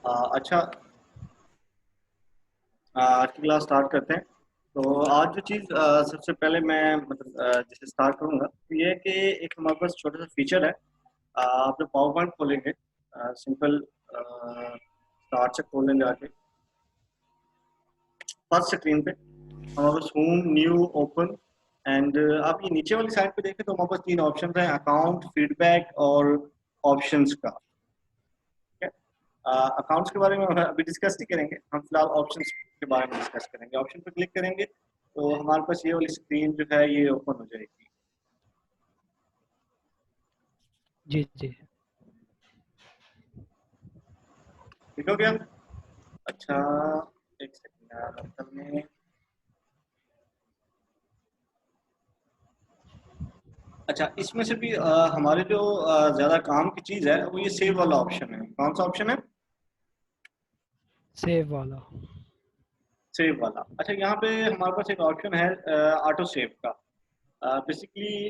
अच्छा, आज की क्लास स्टार्ट करते हैं। तो आज जो चीज़ सबसे पहले मैं मतलब जैसे स्टार्ट करूँगा तो ये है कि एक हमारे पास छोटा सा फीचर है। आप जब पावर पॉइंट खोलेंगे, सिंपल स्टार्ट से खोलें जाके फर्स्ट स्क्रीन पे हमारे पास होम, न्यू, ओपन एंड आप ये नीचे वाली साइड पे देखें तो हमारे पास तीन ऑप्शन हैं, अकाउंट, फीडबैक और ऑप्शंस का। ठीक है। अकाउंट्स के बारे में हम अभी डिस्कस नहीं करेंगे, हम फिलहाल ऑप्शंस के बारे में डिस्कस करेंगे। ऑप्शन पर क्लिक करेंगे तो हमारे पास ये वाली स्क्रीन जो है ये ओपन हो जाएगी। जी जी। ठीक हो गया? अच्छा, एक सेकंड यार, मतलब में अच्छा, इसमें से भी हमारे जो ज्यादा काम की चीज है वो ये सेव वाला ऑप्शन है। कौन सा ऑप्शन है? सेव वाला। सेव वाला। अच्छा, यहाँ पे हमारे पास एक ऑप्शन है ऑटो सेव का। बेसिकली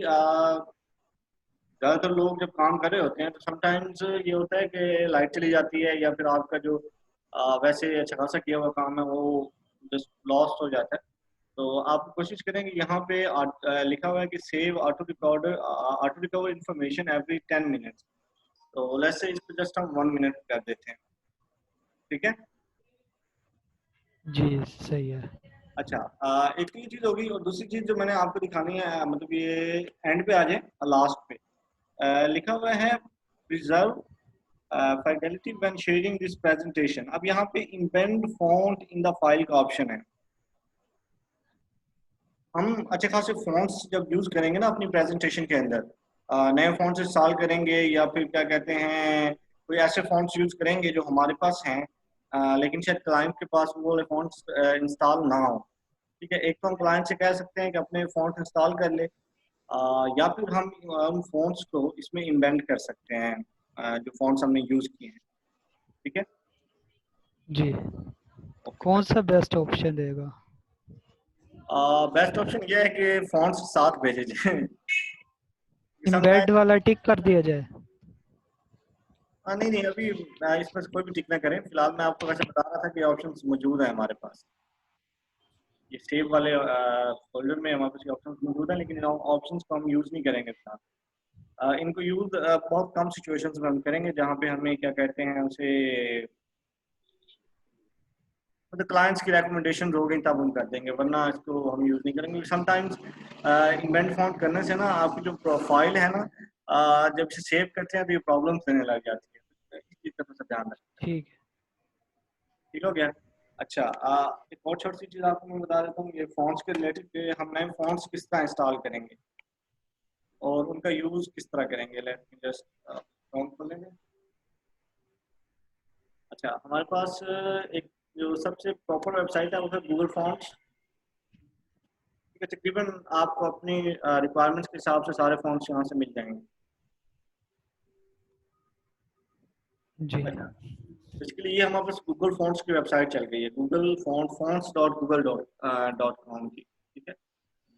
ज्यादातर लोग जब काम कर रहे होते हैं तो समटाइम्स ये होता है कि लाइट चली जाती है या फिर आपका जो वैसे अच्छा खासा किया हुआ काम है वो जस्ट लॉस्ट हो जाता है। तो आप कोशिश करेंगे यहाँ पे लिखा हुआ है कि save auto recover information every 10 minutes. तो लेट्स से इस पे जस्ट हम 1 मिनट कर देते हैं। ठीक है। जी सही है। अच्छा, एक तो ये चीज होगी और दूसरी चीज जो मैंने आपको दिखानी है, मतलब ये एंड पे आ जाए, लास्ट पे लिखा हुआ है preserve fidelity when sharing this presentation. अब यहाँ पे embed font in the file का ऑप्शन है। हम अच्छे खासे फॉन्ट्स जब यूज करेंगे ना अपनी प्रेजेंटेशन के अंदर, नए फॉन्ट्स इंस्टॉल करेंगे या फिर क्या कहते हैं कोई ऐसे फॉन्ट्स यूज करेंगे जो हमारे पास हैं, लेकिन शायद क्लाइंट के पास वो वाले फॉन्ट्स इंस्टॉल ना हो। ठीक है, एक तो हम क्लाइंट से कह सकते हैं कि अपने फॉन्ट इंस्टॉल कर ले, या फिर हम उन फॉन्ट्स को इसमें इम्बेड कर सकते हैं, जो फॉन्ट्स हमने यूज किए हैं। ठीक है। जी, ओके। कौन सा बेस्ट ऑप्शन देगा? बेस्ट ऑप्शन ये है कि फॉन्ट्स साथ भेजे जाए। इम्बेड समटाइम वाला टिक कर दिया जाए। नहीं नहीं, अभी इसमें से कोई भी टिक ना करें। फिलहाल मैं आपको वैसे बता रहा था कि ऑप्शंस मौजूद है हमारे पास। ये सेव वाले फोल्डर में हमारे पास ऑप्शंस मौजूद है, लेकिन इन ऑप्शंस को हम यूज नहीं करेंगे फिलहाल। इनको यूज बहुत कम सिचुएशंस में हम करेंगे जहाँ पे हमें क्या कहते हैं उसे, मतलब क्लाइंट्स की रिकमेंडेशन हो गई तब हम कर देंगे, वरना इसको हम यूज नहीं करेंगे। समटाइम्स इन्वेंट फॉन्ट करने से ना आपकी जो प्रोफाइल है ना, जब इसे सेव करते हैं तो ये प्रॉब्लम्स देने लग जाती है। इस चीज़ का थोड़ा सा ध्यान रखें। ठीक है। ठीक हो गया? अच्छा, एक और छोटी सी चीज़ आपको मैं बता देता हूँ ये फॉन्ट्स के रिलेटेड कि हम नए फॉन्ट्स किस तरह इंस्टॉल करेंगे और उनका यूज़ किस तरह करेंगे। लेट मी जस्ट फॉन्ट खोलेंगे। अच्छा, हमारे पास एक जो सबसे प्रॉपर वेबसाइट है वो है गूगल फॉन्ट्स। ठीक है, तकरीबन आपको अपनी रिक्वायरमेंट्स के हिसाब से सारे फॉन्ट्स यहाँ से मिल जाएंगे। जी बेसिकली ये हमारे पास गूगल फॉन्ट्स की वेबसाइट चल गई है, Google fonts dot Google dot com की। ठीक है।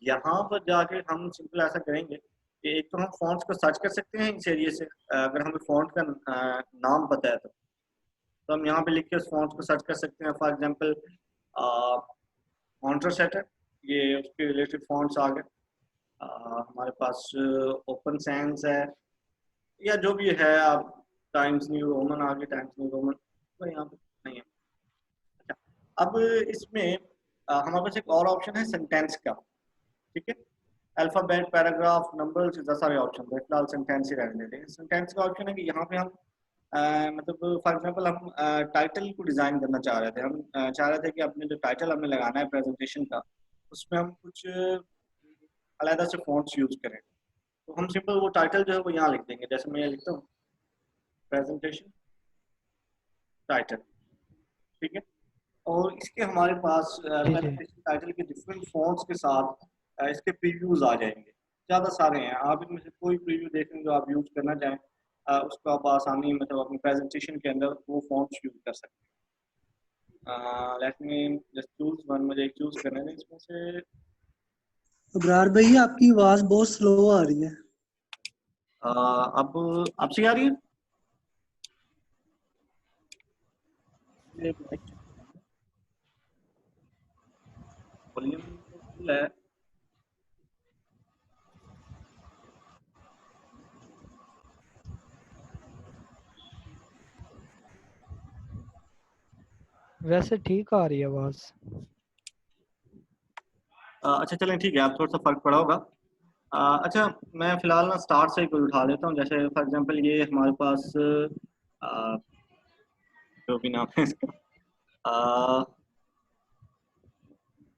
यहाँ पर जाके हम सिंपल ऐसा करेंगे कि एक तो हम फॉन्ट्स को सर्च कर सकते हैं इस एरिए से, अगर हमें फॉन्ट का नाम पता है तो हम यहाँ पे लिख के उस फॉन्ट को सर्च कर सकते हैं। फॉर एग्जांपल फॉन्टर सेट है, ये उसके रिलेटेड फॉन्ट्स आ गए। हमारे पास ओपन सैंस है या जो भी है, आप टाइम्स न्यू रोमन आ गए, टाइम्स न्यू रोमन तो यहाँ पे नहीं है। अच्छा, अब इसमें हमारे पास एक और ऑप्शन है सेंटेंस का। ठीक है। अल्फाबेट, पैराग्राफ, नंबर्स, इतना सारे ऑप्शन है। फिलहाल सेंटेंस ही रहने देते हैं। सेंटेंस का ऑप्शन है कि यहाँ पे हम मतलब फॉर एग्जांपल हम टाइटल को डिजाइन करना चाह रहे थे। हम चाह रहे थे कि अपने जो टाइटल हमें लगाना है प्रेजेंटेशन का, उसमें हम कुछ अलग से फॉन्ट्स यूज करें। तो हम सिंपल वो टाइटल जो है वो यहाँ लिख देंगे, जैसे मैं ये लिखता हूँ प्रेजेंटेशन टाइटल। ठीक है। और इसके हमारे पास जी जी। प्रेजेंटेशन टाइटल के डिफरेंट फॉन्ट्स के साथ इसके प्रीव्यूज आ जाएंगे। ज़्यादा सारे हैं, आप इनमें से कोई प्रीव्यू देखें जो आप यूज करना चाहें, उसको आप आसानी मतलब अपनी प्रेजेंटेशन के अंदर वो फॉन्ट्स यूज कर सकते हैं। Let me just choose one, मुझे एक चूज करने दें इसमें से। अबरार भाई आपकी आवाज बहुत स्लो आ रही है। अब आपसे आ रही है? से वॉल्यूम फुल है। वैसे ठीक आ रही है आवाज। अच्छा चलें ठीक है, आप थोड़ा सा फर्क पड़ा होगा। अच्छा मैं फिलहाल ना स्टार्ट से ही कोई उठा लेता हूँ, जैसे फॉर एग्जांपल ये हमारे पास जो भी नाम है इसका,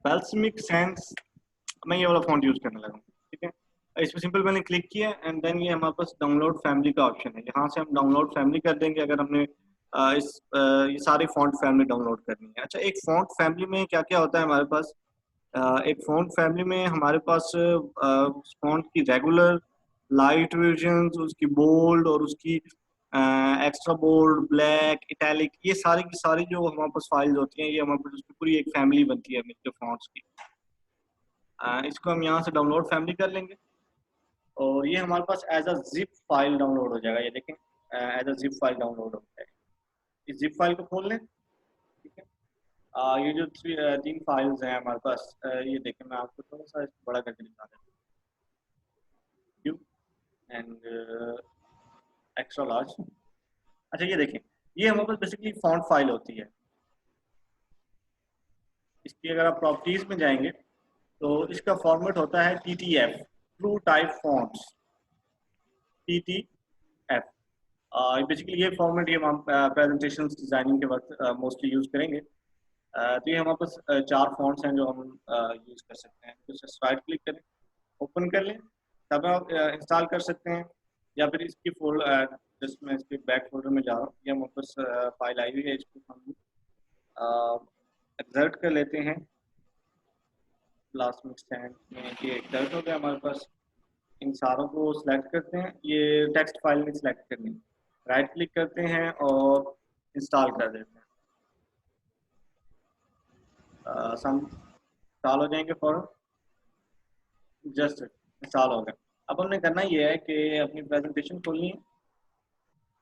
बेल्समिक सेंस, मैं ये वाला फॉन्ट यूज करने लगा हूँ। ठीक है, इसमें सिंपल मैंने क्लिक किया एंड देन ये हमारे पास डाउनलोड फैमिली का ऑप्शन है, यहाँ से हम डाउनलोड फैमिली कर देंगे अगर हमने ये सारी फॉन्ट फैमिली डाउनलोड करनी है। अच्छा, एक फॉन्ट फैमिली में क्या क्या होता है हमारे पास? एक फॉन्ट फैमिली में हमारे पास फॉन्ट की रेगुलर, लाइट वर्जन, उसकी बोल्ड और उसकी एक्स्ट्रा बोल्ड, ब्लैक, इटैलिक, ये सारी की सारी जो हमारे पास फाइल्स होती हैं, ये हमारे पास उसकी पूरी एक फैमिली बनती है मिलकर फॉन्ट्स की। इसको हम यहाँ से डाउनलोड फैमिली कर लेंगे और ये हमारे पास as a zip file download हो जाएगा। ये देखें, as a zip file download हो जाएगा। इस जिप फाइल को खोल लें। ठीक है, ये जो तीन फाइल्स हैं हमारे पास, ये देखें, मैं आपको थोड़ा सा इसको बड़ा करके दिखा देता हूँ, एंड एक्स्ट्रा लार्ज। अच्छा ये देखें, ये हमारे पास बेसिकली फॉन्ट फाइल होती है। इसकी अगर आप प्रॉपर्टीज में जाएंगे तो इसका फॉर्मेट होता है TTF, true type fonts, TTF। Basically ये फॉर्मेट ये हम प्रेजेंटेशन डिजाइनिंग के वक्त मोस्टली यूज करेंगे। तो ये हमारे पास चार फॉन्ट्स हैं जो हम यूज कर सकते हैं। तो इसे राइट क्लिक करें, ओपन कर लें, तब आप इंस्टॉल कर सकते हैं, या फिर इसकी जस्ट मैं इसके बैक फोल्डर में जा रहा हूँ, ये हमारे पास फाइल आई हुई है, इसको हम एक्सर्ट कर लेते हैं। प्लास्टिक स्टैंड में ये एक्सर्ट हो गया हमारे पास। इन सारों को सिलेक्ट करते हैं, ये टेक्स्ट फाइल में सिलेक्ट करनी है, राइट क्लिक करते हैं और इंस्टॉल कर देते हैं। सम इंस्टॉल हो जाएंगे फॉरन, जस्ट इंस्टॉल हो गया। अब हमने करना ये है कि अपनी प्रेजेंटेशन खोलनी है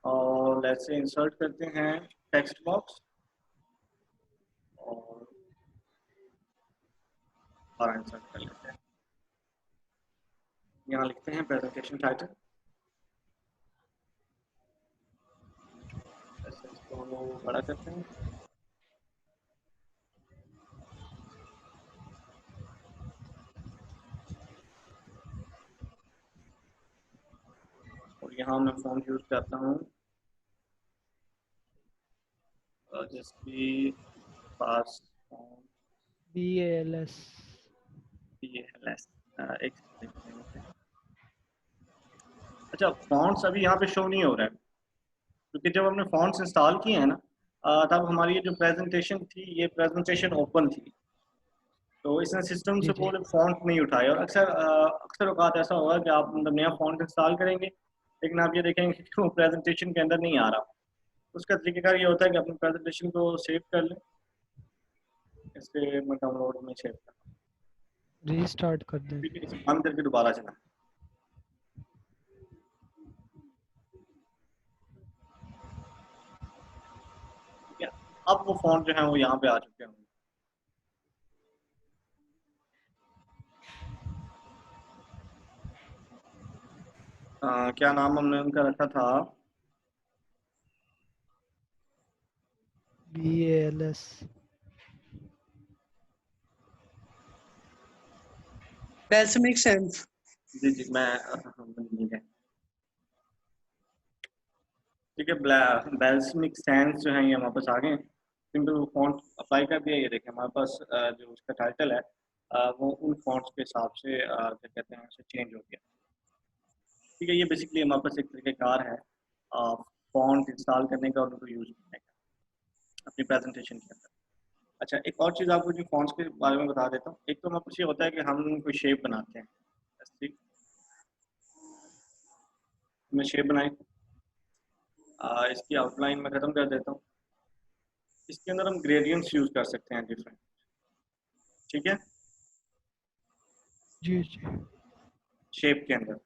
और लेट्स से इंसर्ट करते हैं टेक्स्ट बॉक्स और इंसर्ट कर लेते हैं। यहाँ लिखते हैं प्रेजेंटेशन टाइटल, ऐसे इसको बड़ा करते हैं। और यहाँ मैं फॉन्ट यूज करता हूँ जिसकी पास BALS। एक अच्छा, फॉन्ट्स अभी यहाँ पे शो नहीं हो रहा है क्योंकि जब हमने फॉन्ट्स इंस्टॉल किए हैं ना, तब हमारी ये जो प्रेजेंटेशन थी, ये प्रेजेंटेशन ओपन थी, तो इसने सिस्टम जी से जी पूरे फॉन्ट नहीं उठाए। और अक्सर औकात ऐसा होगा कि आप मतलब नया फॉन्ट इंस्टॉल करेंगे, लेकिन आप ये देखेंगे कि वो प्रेजेंटेशन के अंदर नहीं आ रहा। उसका तरीकेकार ये होता है कि अपनी प्रेजेंटेशन को सेव कर लें। इससे मैं डाउनलोड में सेव कर, रीस्टार्ट कर दे। ठीक है, इसे बंद करके दोबारा चला। ठीक है, अब वो फॉन्ट जो है वो यहाँ पे आ चुके हैं। क्या नाम हमने उनका रखा था? BALS। Balsamic sense। जी जी, मैं ठीक है, ठीक है, बेल्समिक सैंस जो है ये हमारे पास आ गए। सिंपल फॉन्ट अप्लाई कर दिया। ये देखें हमारे पास जो उसका टाइटल है वो उन फॉन्ट्स के हिसाब से क्या कहते हैं उसे चेंज हो गया। ठीक है, ये बेसिकली हमारे पास एक तरीक़ेकार है फॉन्ट इंस्टॉल करने का और उनको यूज करने का अपनी प्रेजेंटेशन के अंदर। अच्छा, एक और चीज़ आपको जो फॉन्ट्स के बारे में बता देता हूँ। एक तो हमारे पास ये होता है कि हम कोई शेप बनाते हैं, ऐसी मैं शेप बनाई, इसकी आउटलाइन में ख़त्म कर देता हूँ। इसके अंदर हम ग्रेडियंट्स यूज कर सकते हैं डिफरेंट। ठीक है, जी जी शेप के अंदर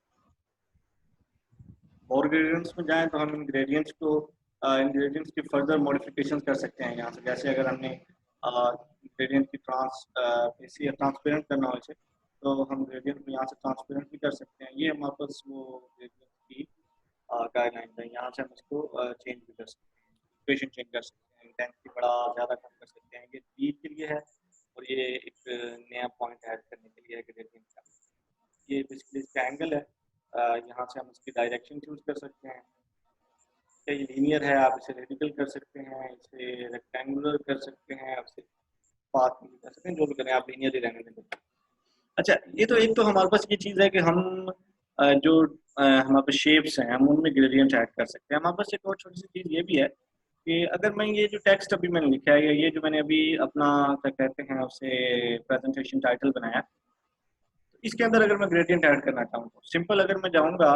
और ग्रेडियंट्स में जाएं तो हम इन ग्रेडियंट्स को इंग्रेडिएंट्स की फर्दर मॉडिफिकेशन कर सकते हैं यहाँ से। जैसे अगर हमने इंग्रेडिएंट की ट्रांसपेरेंट करना हो इसे, तो हम ग्रेडियंट को यहाँ से ट्रांसपेरेंट भी कर सकते हैं। ये हमारे पास वो ग्रेडियंट की गाइडलाइन है। यहाँ से हम इसको चेंज भी कर सकते हैं, इक्वेशन चेंज कर सकते हैं, इंटेंसिटी बड़ा ज़्यादा कम कर सकते हैं। ये बी के लिए है और ये एक नया पॉइंट ऐड करने के लिए है ग्रेडियंट का। ये बेसिकली इसका एंगल है। यहाँ से हम इसकी डायरेक्शन चूज कर सकते हैं। ये लीनियर है, आप इसे रेडिकल कर सकते हैं, इसे रेक्टेंगुलर कर सकते हैं, आप इसे पाथ में कर सकते हैं, जो भी करें आप लीनियर ही रहने दें। अच्छा, ये तो एक तो हमारे पास ये चीज़ है कि हम जो हमारे पास शेप्स हैं हम उनमें ग्रेडियंट ऐड कर सकते हैं। हमारे पास एक और छोटी सी चीज़ ये भी है कि अगर मैं ये जो टेक्स्ट अभी मैंने लिखा है या ये जो मैंने अभी अपना क्या कहते हैं उसे प्रेजेंटेशन टाइटल बनाया, तो इसके अंदर अगर मैं ग्रेडियंट ऐड करना चाहूँ तो सिंपल अगर मैं जाऊँगा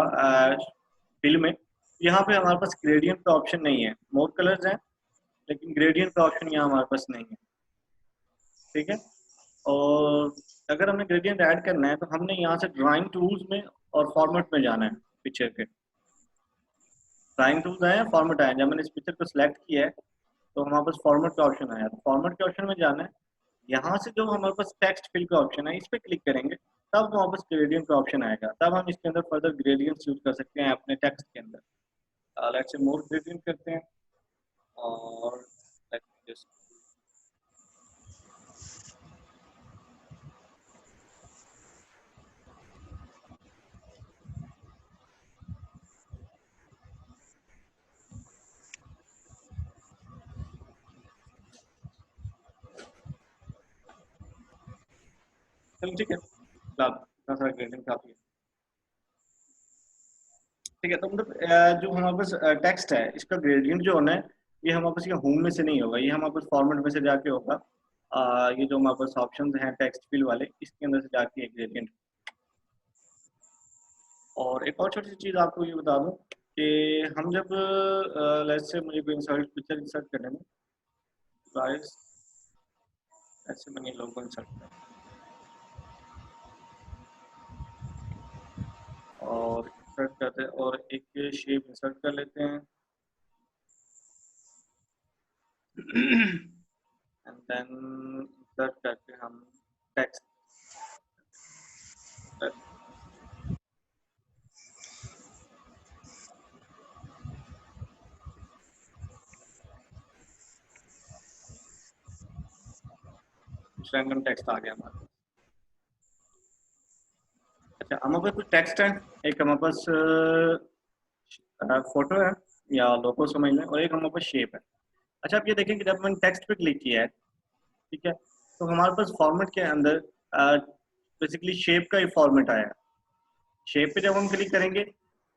फिल में, यहाँ पे हमारे पास ग्रेडियंट का ऑप्शन नहीं है। मोर कलर्स हैं लेकिन ग्रेडियंट का ऑप्शन यहाँ हमारे पास नहीं है। ठीक है, और अगर हमें ग्रेडियंट ऐड करना है तो हमने यहाँ से ड्राइंग टूल्स में और फॉर्मेट में जाना है। पिक्चर के ड्राइंग टूल्स आए हैं, फॉर्मेट आए हैं। जब मैंने इस पिक्चर को सिलेक्ट किया है तो हमारे पास फॉर्मेट का ऑप्शन आया, तो फॉर्मेट के ऑप्शन में जाना है। यहाँ से जो हमारे पास टेक्स्ट फिल का ऑप्शन है इस पर क्लिक करेंगे, तब हमारे पास ग्रेडियंट का ऑप्शन आएगा। तब हम इसके अंदर फर्दर ग्रेडियंट्स यूज कर सकते हैं अपने टेक्स्ट के अंदर। लेट्स से मोर ग्रेडियंट करते हैं और let's just चलो ठीक है, इतना सारा ग्रेडियंट काफी है। ठीक है, तो मतलब जो हमारे पास टेक्स्ट है इसका ग्रेडियंट जो होना है ये हमारे पास ये होम में से नहीं होगा, ये हमारे पास फॉर्मेट में से जाके होगा। ये जो हमारे पास ऑप्शन हैं टेक्स्ट फिल वाले, इसके अंदर से जाके ग्रेडियंट। और एक और छोटी सी चीज़ आपको ये बता दूं कि हम जब लेट्स से मुझे कोई इंसर्ट पिक्चर इंसर्ट करने में गाइस, ऐसे मैंने लोगो इंसर्ट किया और इंसर्ट करते हैं और एक शेप इंसर्ट कर लेते हैं एंड देन इंसर्ट करके हम टेक्स्ट रैंडम टेक्स्ट आ गया हमारे पास। अच्छा, हमारे पास कुछ टेक्स्ट है, एक हमारे पास फोटो है या लोगो समझ लें, और एक हमारे पास शेप है। अच्छा, आप ये देखें कि जब मैंने टेक्स्ट पे क्लिक किया है, ठीक है, तो हमारे पास फॉर्मेट के अंदर बेसिकली शेप का ही फॉर्मेट आया है। शेप पे जब हम क्लिक करेंगे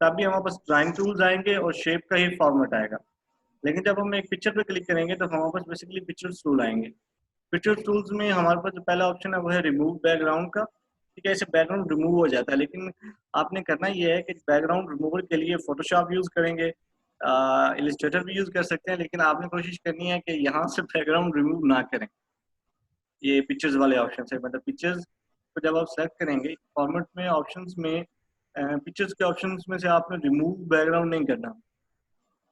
तब भी हमारे पास ड्राइंग टूल्स आएंगे और शेप का ही फॉर्मेट आएगा। लेकिन जब हम एक पिक्चर पे क्लिक करेंगे तो हमारे पास बेसिकली पिक्चर्स टूल आएंगे। पिक्चर्स टूल्स में हमारे पास जो पहला ऑप्शन है वो है रिमूव बैकग्राउंड का। ठीक है, ऐसे बैकग्राउंड रिमूव हो जाता है, लेकिन आपने करना ये है कि बैकग्राउंड रिमूवल के लिए फोटोशॉप यूज करेंगे, इलिस्ट्रेटर भी यूज कर सकते हैं, लेकिन आपने कोशिश करनी है कि यहाँ से बैकग्राउंड रिमूव ना करें। ये पिक्चर्स वाले ऑप्शन है, मतलब पिक्चर्स को जब आप सेलेक्ट करेंगे फॉर्मेट में ऑप्शंस में पिक्चर्स के ऑप्शंस में से आपने रिमूव बैकग्राउंड नहीं करना।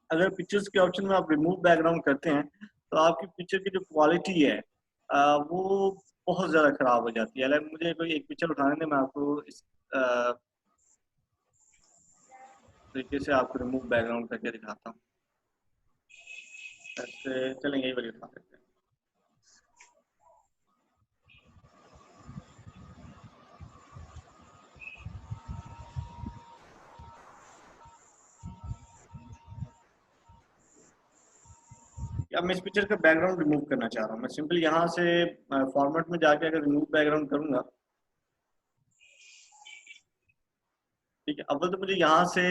अगर पिक्चर्स के ऑप्शन में आप रिमूव बैकग्राउंड करते हैं तो आपकी पिक्चर की जो क्वालिटी है वो बहुत ज़्यादा खराब हो जाती है। लाइक मुझे कोई एक पिक्चर उठाने दें, मैं आपको इस तरीके से आपको रिमूव बैकग्राउंड करके दिखाता हूँ। ऐसे चलेंगे, यही वाली उठा सकते हैं। अब मैं इस पिक्चर का बैकग्राउंड रिमूव करना चाह रहा हूँ। मैं सिंपल यहाँ से फॉर्मेट में जाके अगर रिमूव बैकग्राउंड करूंगा, ठीक है, अव्वल तो मुझे यहाँ से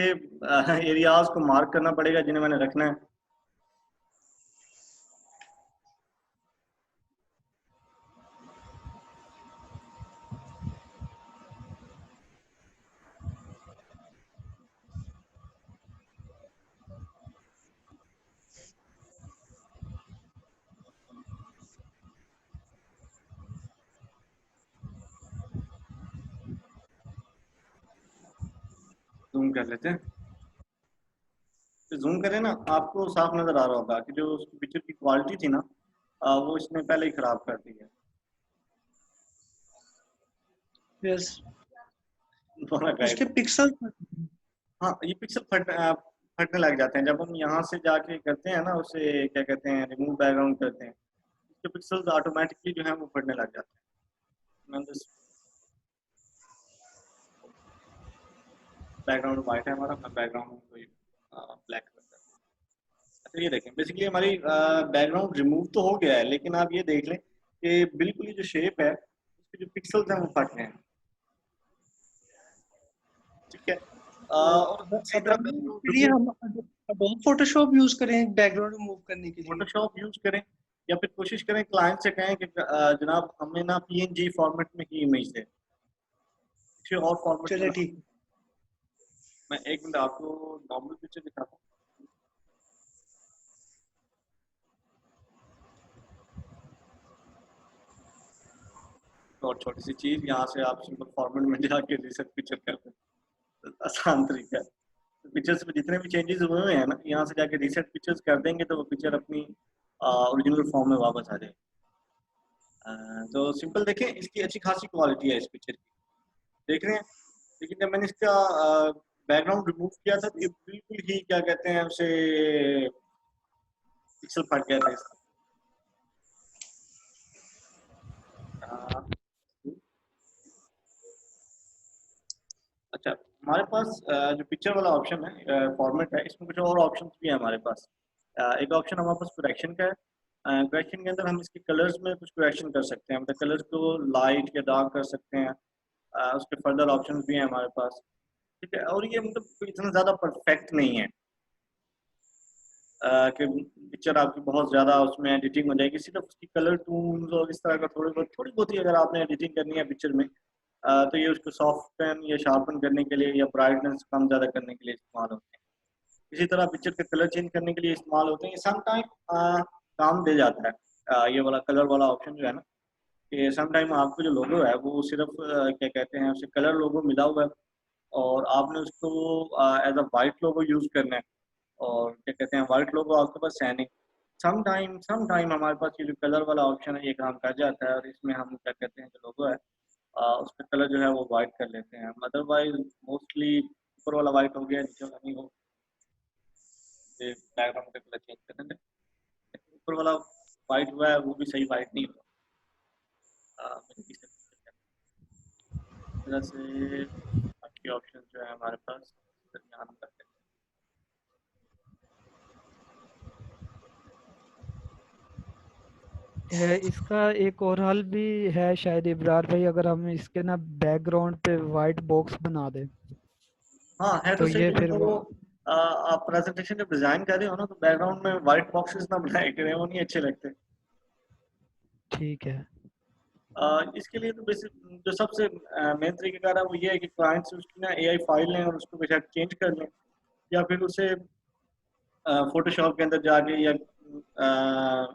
एरियाज को मार्क करना पड़ेगा जिन्हें मैंने रखना है। जूम कर लेते हैं, जूम करें ना आपको साफ नजर आ रहा होगा कि जो उसकी पिक्चर की क्वालिटी थी ना वो इसने पहले ही खराब कर दी है। यस, दोनों गाइड। उसके पिक्सल। हाँ ये पिक्सल फटने लग जाते हैं जब हम यहाँ से जाके करते हैं ना, उसे क्या कहते हैं, रिमूव बैकग्राउंड करते हैं, उसके पिक्सल्स ऑटोमेटिकली जो है वो फटने लग जाते हैं। मैं बैकग्राउंड वाइट है हमारा, मैं बैकग्राउंड कोई ब्लैक करता है। अच्छा ये देखें, बेसिकली हमारी बैकग्राउंड रिमूव तो हो गया है, लेकिन आप ये देख लें कि बिल्कुल ही जो शेप है उसके जो पिक्सल्स हैं वो फट गए हैं। ठीक है, और इसी अब तरह के बैकग्राउंड लिए रिमूव, हम अडोब फोटोशॉप यूज करें बैकग्राउंड रिमूव करने के लिए? फोटोशॉप यूज करें, या फिर कोशिश करें क्लाइंट से कहें कि जनाब हमें ना पीएनजी फॉर्मेट में ही इमेज दे, किसी और फॉर्मेट में चले ना। ठीक। मैं एक मिनट आपको नॉर्मल पिक्चर दिखाता हूँ। और छोटी सी चीज, यहाँ से आप सिंपल फॉर्मेट में जाके रिसेट पिक्चर कर दें, आसान तरीका है। पिक्चर्स में जितने भी चेंजेस हुए हुए हैं ना, यहाँ से जाके रीसेट पिक्चर्स कर देंगे तो वो पिक्चर अपनी ओरिजिनल फॉर्म में वापस आ जाएगी। तो सिंपल देखें, इसकी अच्छी खासी क्वालिटी है इस पिक्चर की, देख रहे हैं। लेकिन जब मैंने इसका बैकग्राउंड रिमूव किया था तो ये बिल्कुल ही क्या कहते हैं उसे, पिक्सल फट गया था इसका। अच्छा, हमारे पास जो पिक्चर वाला ऑप्शन है, फॉर्मेट है, इसमें कुछ और ऑप्शन भी है हमारे पास। एक ऑप्शन हमारे पास करेक्शन का है। करेक्शन के अंदर हम इसके कलर्स में कुछ करेक्शन कर सकते हैं, मतलब कलर्स को लाइट या डार्क कर सकते हैं। उसके फर्दर ऑप्शन भी हैं हमारे पास। ठीक है, और ये मतलब कोई इतना ज़्यादा परफेक्ट नहीं है कि पिक्चर आपकी बहुत ज़्यादा उसमें एडिटिंग हो जाएगी। सिर्फ उसकी कलर टून्स और इस तरह का थोड़ी बहुत ही अगर आपने एडिटिंग करनी है पिक्चर में, तो ये उसको सॉफ्टन या शार्पन करने के लिए या ब्राइटनेस कम ज़्यादा करने के लिए इस्तेमाल होते हैं। इसी तरह पिक्चर के कलर चेंज करने के लिए इस्तेमाल होते हैं। सम टाइम काम दे जाता है ये वाला कलर वाला ऑप्शन जो है ना, कि सम टाइम आपको जो लोगो है वो सिर्फ क्या कहते हैं उसे कलर लोगो मिला हुआ है, और आपने उसको as a white logo use करना है, और क्या कहते हैं वाइट लोगो आपके पास है नहीं। सम टाइम हमारे पास ये जो कलर वाला ऑप्शन है ये काम कर जाता है, और इसमें हम क्या कहते हैं जो लोगो है उसका कलर जो है वो वाइट कर लेते हैं। अदरवाइज मोस्टली ऊपर वाला वाइट हो गया, नीचे वाला नहीं हो, बैकग्राउंड का कलर चेंज कर देते हैं। ऊपर वाला वाइट हुआ है वो भी सही वाइट नहीं हुआ। इस तरह से बाकी ऑप्शन जो है हमारे पास ध्यान करते हैं। इसका एक और हल भी है शायद इब्रार भाई, अगर हम इसके ना बैकग्राउंड पे वाइट बॉक्स बना दें हाँ है तो तो सही, ये लेकिन फिर वो आप प्रेजेंटेशन जब डिजाइन कर रहे हो ना तो बैकग्राउंड में व्हाइट बॉक्सेस ना बनाए करें, वो नहीं अच्छे लगते। ठीक है। इसके लिए तो बेसिक जो सबसे मेन तरीकेकार है वो ये है कि क्लाइंट से उसकी ना एआई फाइल लें और उसको बेशक चेंज कर लें, या फिर उसे फोटोशॉप के अंदर जाके या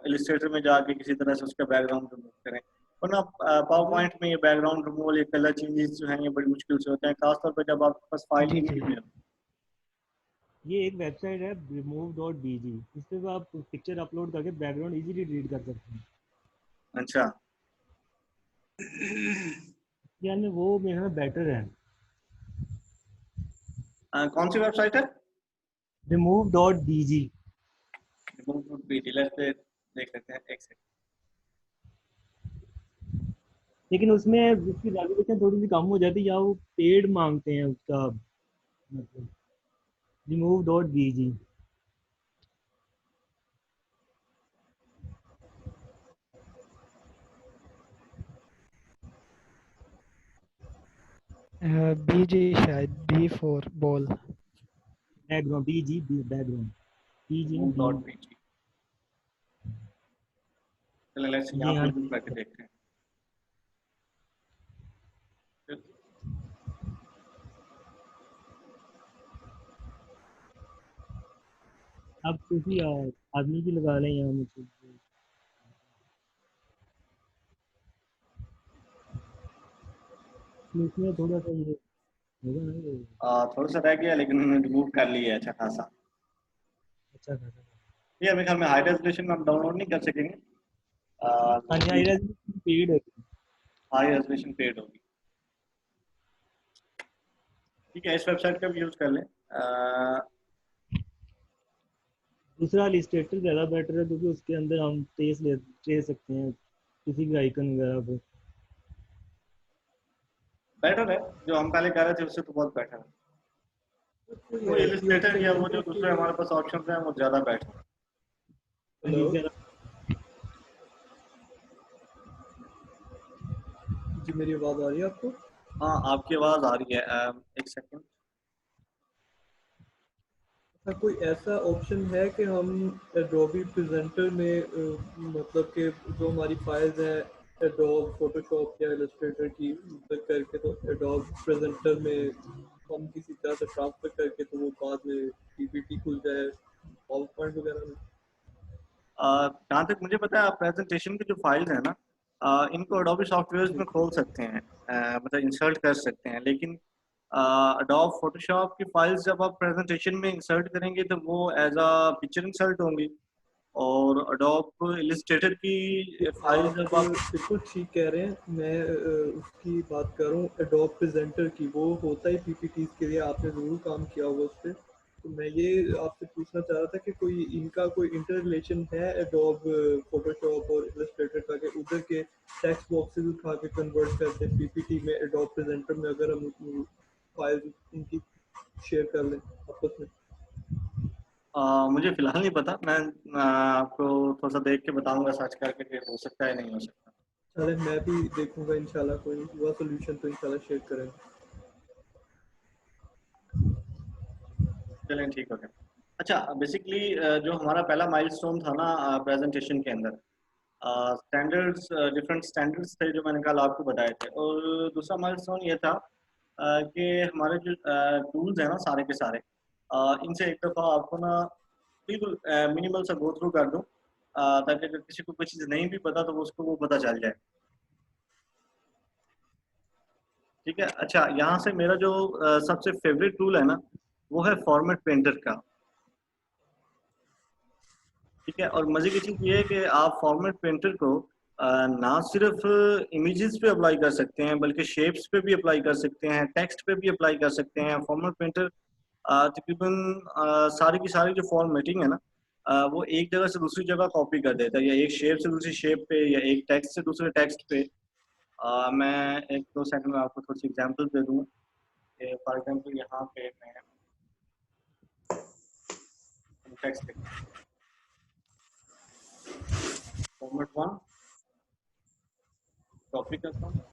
इलिस्ट्रेटर में जाके किसी तरह से उसका बैकग्राउंड रिमूव करें। वरना पावर पॉइंट में ये बैकग्राउंड रिमूवल या कलर चेंजेस जो हैं ये बड़ी मुश्किल से होते हैं, खासतौर पर जब आपके पास फाइल जी जी। इमेज में हो। ये एक वेबसाइट है remove.bg, इस पे आप पिक्चर अपलोड करके बैकग्राउंड इजीली डिलीट कर सकते हैं। अच्छा, यानी वो मेरे ख्याल बेटर है। कौन सी वेबसाइट है? remove.bg। रिमूव पे देख लेते हैं एक सेकंड। लेकिन उसमें उसकी रेजोल्यूशन थोड़ी सी कम हो जाती है, या वो पेड मांगते हैं उसका, मतलब remove.bg। बी जी शायद, B for ball. Background bg background bg remove B. Dot PG. चलिए लेट्स ये यहाँ पे यहाँ रिमूव करके देखते हैं। आप किसी आदमी की लगा लें यहाँ मुझे। इसमें थोड़ा सा ये होगा ना ये। थोड़ा सा रह गया लेकिन उन्होंने रिमूव कर लिया है अच्छा खासा। अच्छा खासा। ये मेरे ख्याल में हाई रेजोल्यूशन में हम डाउनलोड नहीं कर सकेंगे, हाँ जी, हाई रेजोल्यूशन पेड है। हाई रेजोल्यूशन पेड होगी। ठीक है, इस वेबसाइट का भी यूज कर लें। दूसरा इलस्ट्रेटर ज़्यादा बेटर है क्योंकि उसके अंदर हम ट्रेस सकते हैं किसी भी आइकन वगैरह को। बेटर है, जो हम पहले कह रहे थे उससे तो बहुत बेटर है। कोई वो ऐसी इलस्ट्रेटर ऑप्शन या है वो जो क्या कि दूसरे हमारे पास ऑप्शन हैं वो ज़्यादा बेटर है। हाँ जी, हेलो ज़्यादा। जी, मेरी आवाज़ आ रही है आपको? हाँ, आपकी आवाज़ आ रही है। एक सेकंड। हाँ, कोई ऐसा ऑप्शन है कि हम एडोबी प्रेजेंटर में मतलब कि जो हमारी फाइल्स हैं एडोब फोटोशॉप या इलस्ट्रेटर की मतलब करके, तो एडोब प्रेजेंटर में हम किसी तरह से ट्रांसफर करके तो वो बाद में पीपीटी खुल जाए पावर पॉइंट वगैरह में। जहाँ तक मुझे पता है, प्रेजेंटेशन की जो फाइल्स हैं ना, इनको एडोबी सॉफ्टवेयर जी में खोल सकते हैं, मतलब इंसर्ट कर सकते हैं। लेकिन एडोब फोटोशॉप की फाइल्स जब आप प्रेजेंटेशन में इंसर्ट करेंगे तो वो एज अ पिक्चर इंसर्ट होंगी, और एडोब इलस्ट्रेटर की फाइल आप जब आप बिल्कुल ठीक कह रहे हैं। मैं उसकी बात कर रहा हूँ एडोब प्रेजेंटर की, वो होता है पीपीटीज के लिए, आपने ज़रूर काम किया होगा उस पर। तो मैं ये आपसे पूछना चाह रहा था कि कोई इनका कोई इंटर रिलेशन है एडोब फोटोशॉप और इलस्ट्रेटर का, कि उधर के टेक्स्ट बॉक्सेस उठा के कन्वर्ट करते हैं पीपीटी में एडोब प्रेजेंटर में, अगर हम फाइल उनकी शेयर कर लें आपस में। मुझे फिलहाल नहीं पता। मैं आपको थोड़ा सा देख के बताऊंगा सर्च करके कि हो सकता है नहीं हो सकता। चले, मैं भी देखूंगा इंशाल्लाह, कोई हुआ सोल्यूशन तो इंशाल्लाह शेयर करेंगे। चलें, ठीक हो गया। अच्छा, बेसिकली जो हमारा पहला माइलस्टोन था ना प्रेजेंटेशन के अंदर, स्टैंडर्ड्स, डिफरेंट स्टैंडर्ड्स थे जो मैंने कल आपको बताए थे। और दूसरा माइलस्टोन ये था कि हमारे जो टूल्स हैं ना सारे के सारे, इनसे एक दफ़ा आपको ना बिल्कुल मिनिमल सा गो थ्रू कर दूं, ताकि अगर किसी को कोई चीज़ नहीं भी पता तो उसको वो पता चल जाए। ठीक है। अच्छा, यहाँ से मेरा जो सबसे फेवरेट टूल है ना, वो है फॉर्मेट पेंटर का। ठीक है। और मजे की चीज ये है कि आप फॉर्मेट पेंटर को ना सिर्फ इमेजेस पे अप्लाई कर सकते हैं, बल्कि शेप्स पे भी अप्लाई कर सकते हैं, टेक्स्ट पे भी अप्लाई कर सकते हैं। फॉर्मेट पेंटर तकरीबन सारी की सारी जो फॉर्मेटिंग है ना, वो एक जगह से दूसरी जगह कॉपी कर देता है, या एक शेप से दूसरी शेप पे, या एक टेक्स्ट से दूसरे टेक्स्ट पे। मैं एक दो सेकंड में आपको थोड़ी सी एग्जांपल दे दूँ। फॉर एग्जांपल यहाँ पे मैं टेक्स्ट फॉर्मेट वन कॉपी करता हूँ,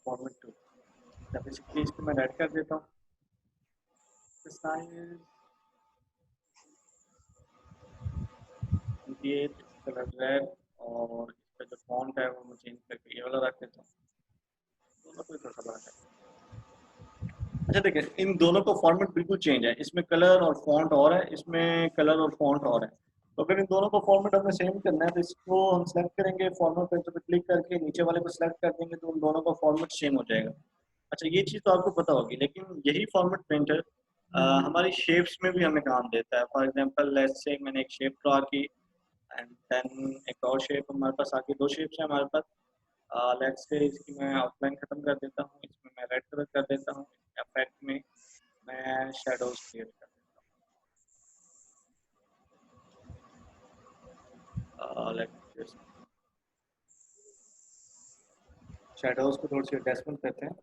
फॉर्मेट टू, बेसिकली इसको मैं रेड कर देता हूँ, साइज 28 कलर रेड, और इसका जो फॉन्ट है वो मैं चेंज करके ये वाला रख देता हूँ। दोनों को थोड़ा सा बड़ा कर। अच्छा देखिए, इन दोनों का फॉर्मेट बिल्कुल चेंज है। इसमें कलर और फॉन्ट और है, इसमें कलर और फॉन्ट और है। तो अगर इन दोनों को फॉर्मेट हमें सेम करना है तो इसको हम सेलेक्ट करेंगे, फॉर्मेट पेंटर पे क्लिक करके नीचे वाले को सिलेक्ट कर देंगे, तो उन दोनों का फॉर्मेट सेम हो जाएगा। अच्छा, ये चीज़ तो आपको पता होगी, लेकिन यही फॉर्मेट पेंटर हमारी शेप्स में भी हमें काम देता है। फॉर एग्जांपल लेट्स से मैंने एक शेप ड्रॉ की, एंड देन एक और शेप हमारे पास आगे, दो शेप्स हैं हमारे पास। लेट्स से इसकी मैं आउटलाइन खत्म कर देता हूँ, इसमें मैं रेड कलर कर देता हूँ, इफेक्ट में मैं शेडोज क्रिएट कर देता हूँ। लेट्स शेडोज को थोड़ी सी एडजस्टमेंट करते हैं,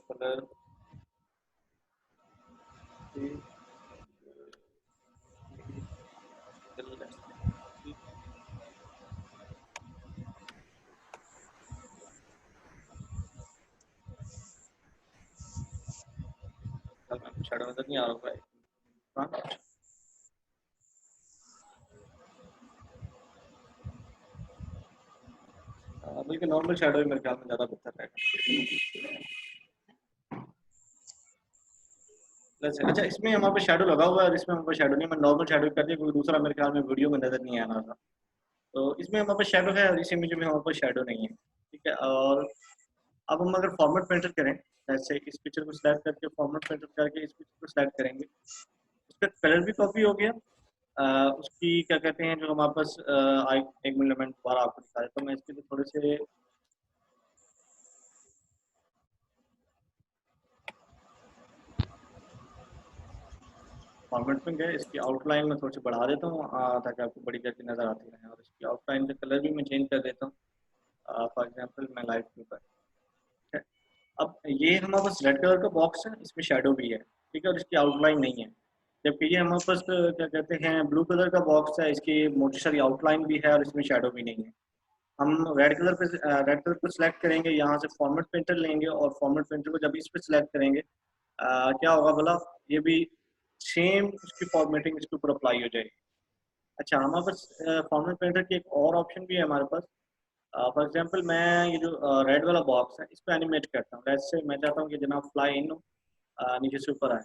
कलर शेडो नजर नहीं आ रहा है। बल्कि नॉर्मल शेडो ही मेरे ख्याल में ज़्यादा बेहतर रहेगा। अच्छा, इसमें हमारे पे शेडो लगा हुआ है और इसमें हमारे पे शेडो नहीं। मैं नॉर्मल शेडो कर दिया क्योंकि दूसरा मेरे ख्याल में वीडियो में नज़र नहीं आ रहा था। तो इसमें हमारे पास शेडो है और इस इमेज में हमारे पास शेडो नहीं है। ठीक है। और अब हम अगर फॉर्मेट पेंटर करें, जैसे इस पिक्चर को सिलेक्ट करके फॉर्मेट पेंटर करके इस पिक्चर को सिलेक्ट करेंगे, उसका कलर भी कॉपी हो गया। उसकी क्या कहते हैं जो हमारे पास एक मिनट में दोबारा आपको दिखा देता हूँ मैं इसके लिए थोड़े से फॉर्मेट में गए। इसकी आउटलाइन में थोड़ी सी बढ़ा देता हूँ ताकि आपको बड़ी करके नज़र आती रहे, और इसकी आउटलाइन का कलर भी मैं चेंज कर देता हूँ। फॉर एग्जांपल मैं लाइट ब्लू पर, ठीक है। अब ये हमारे पास रेड कलर का बॉक्स है, इसमें शेडो भी है, ठीक है, और इसकी आउटलाइन नहीं है। जबकि ये हमारे पास क्या कहते हैं ब्लू कलर का बॉक्स है, इसकी मोटी सारी आउटलाइन भी है और इसमें शेडो भी नहीं है। हम रेड कलर को सिलेक्ट करेंगे, यहाँ से फॉर्मेट पेंटर लेंगे और फॉर्मेट पेंटर को जब इस पर सिलेक्ट करेंगे क्या होगा बोला, ये भी सेम उसकी फॉर्मेटिंग इसके ऊपर अप्लाई हो जाएगी। अच्छा, हमारे पास फॉर्मेट पेंटर की एक और ऑप्शन भी है हमारे पास। फॉर एग्जांपल मैं ये जो रेड वाला बॉक्स है इस पर एनिमेट करता हूँ। जैसे मैं चाहता हूँ कि जनाब फ्लाई इन हो, नीचे से ऊपर आए,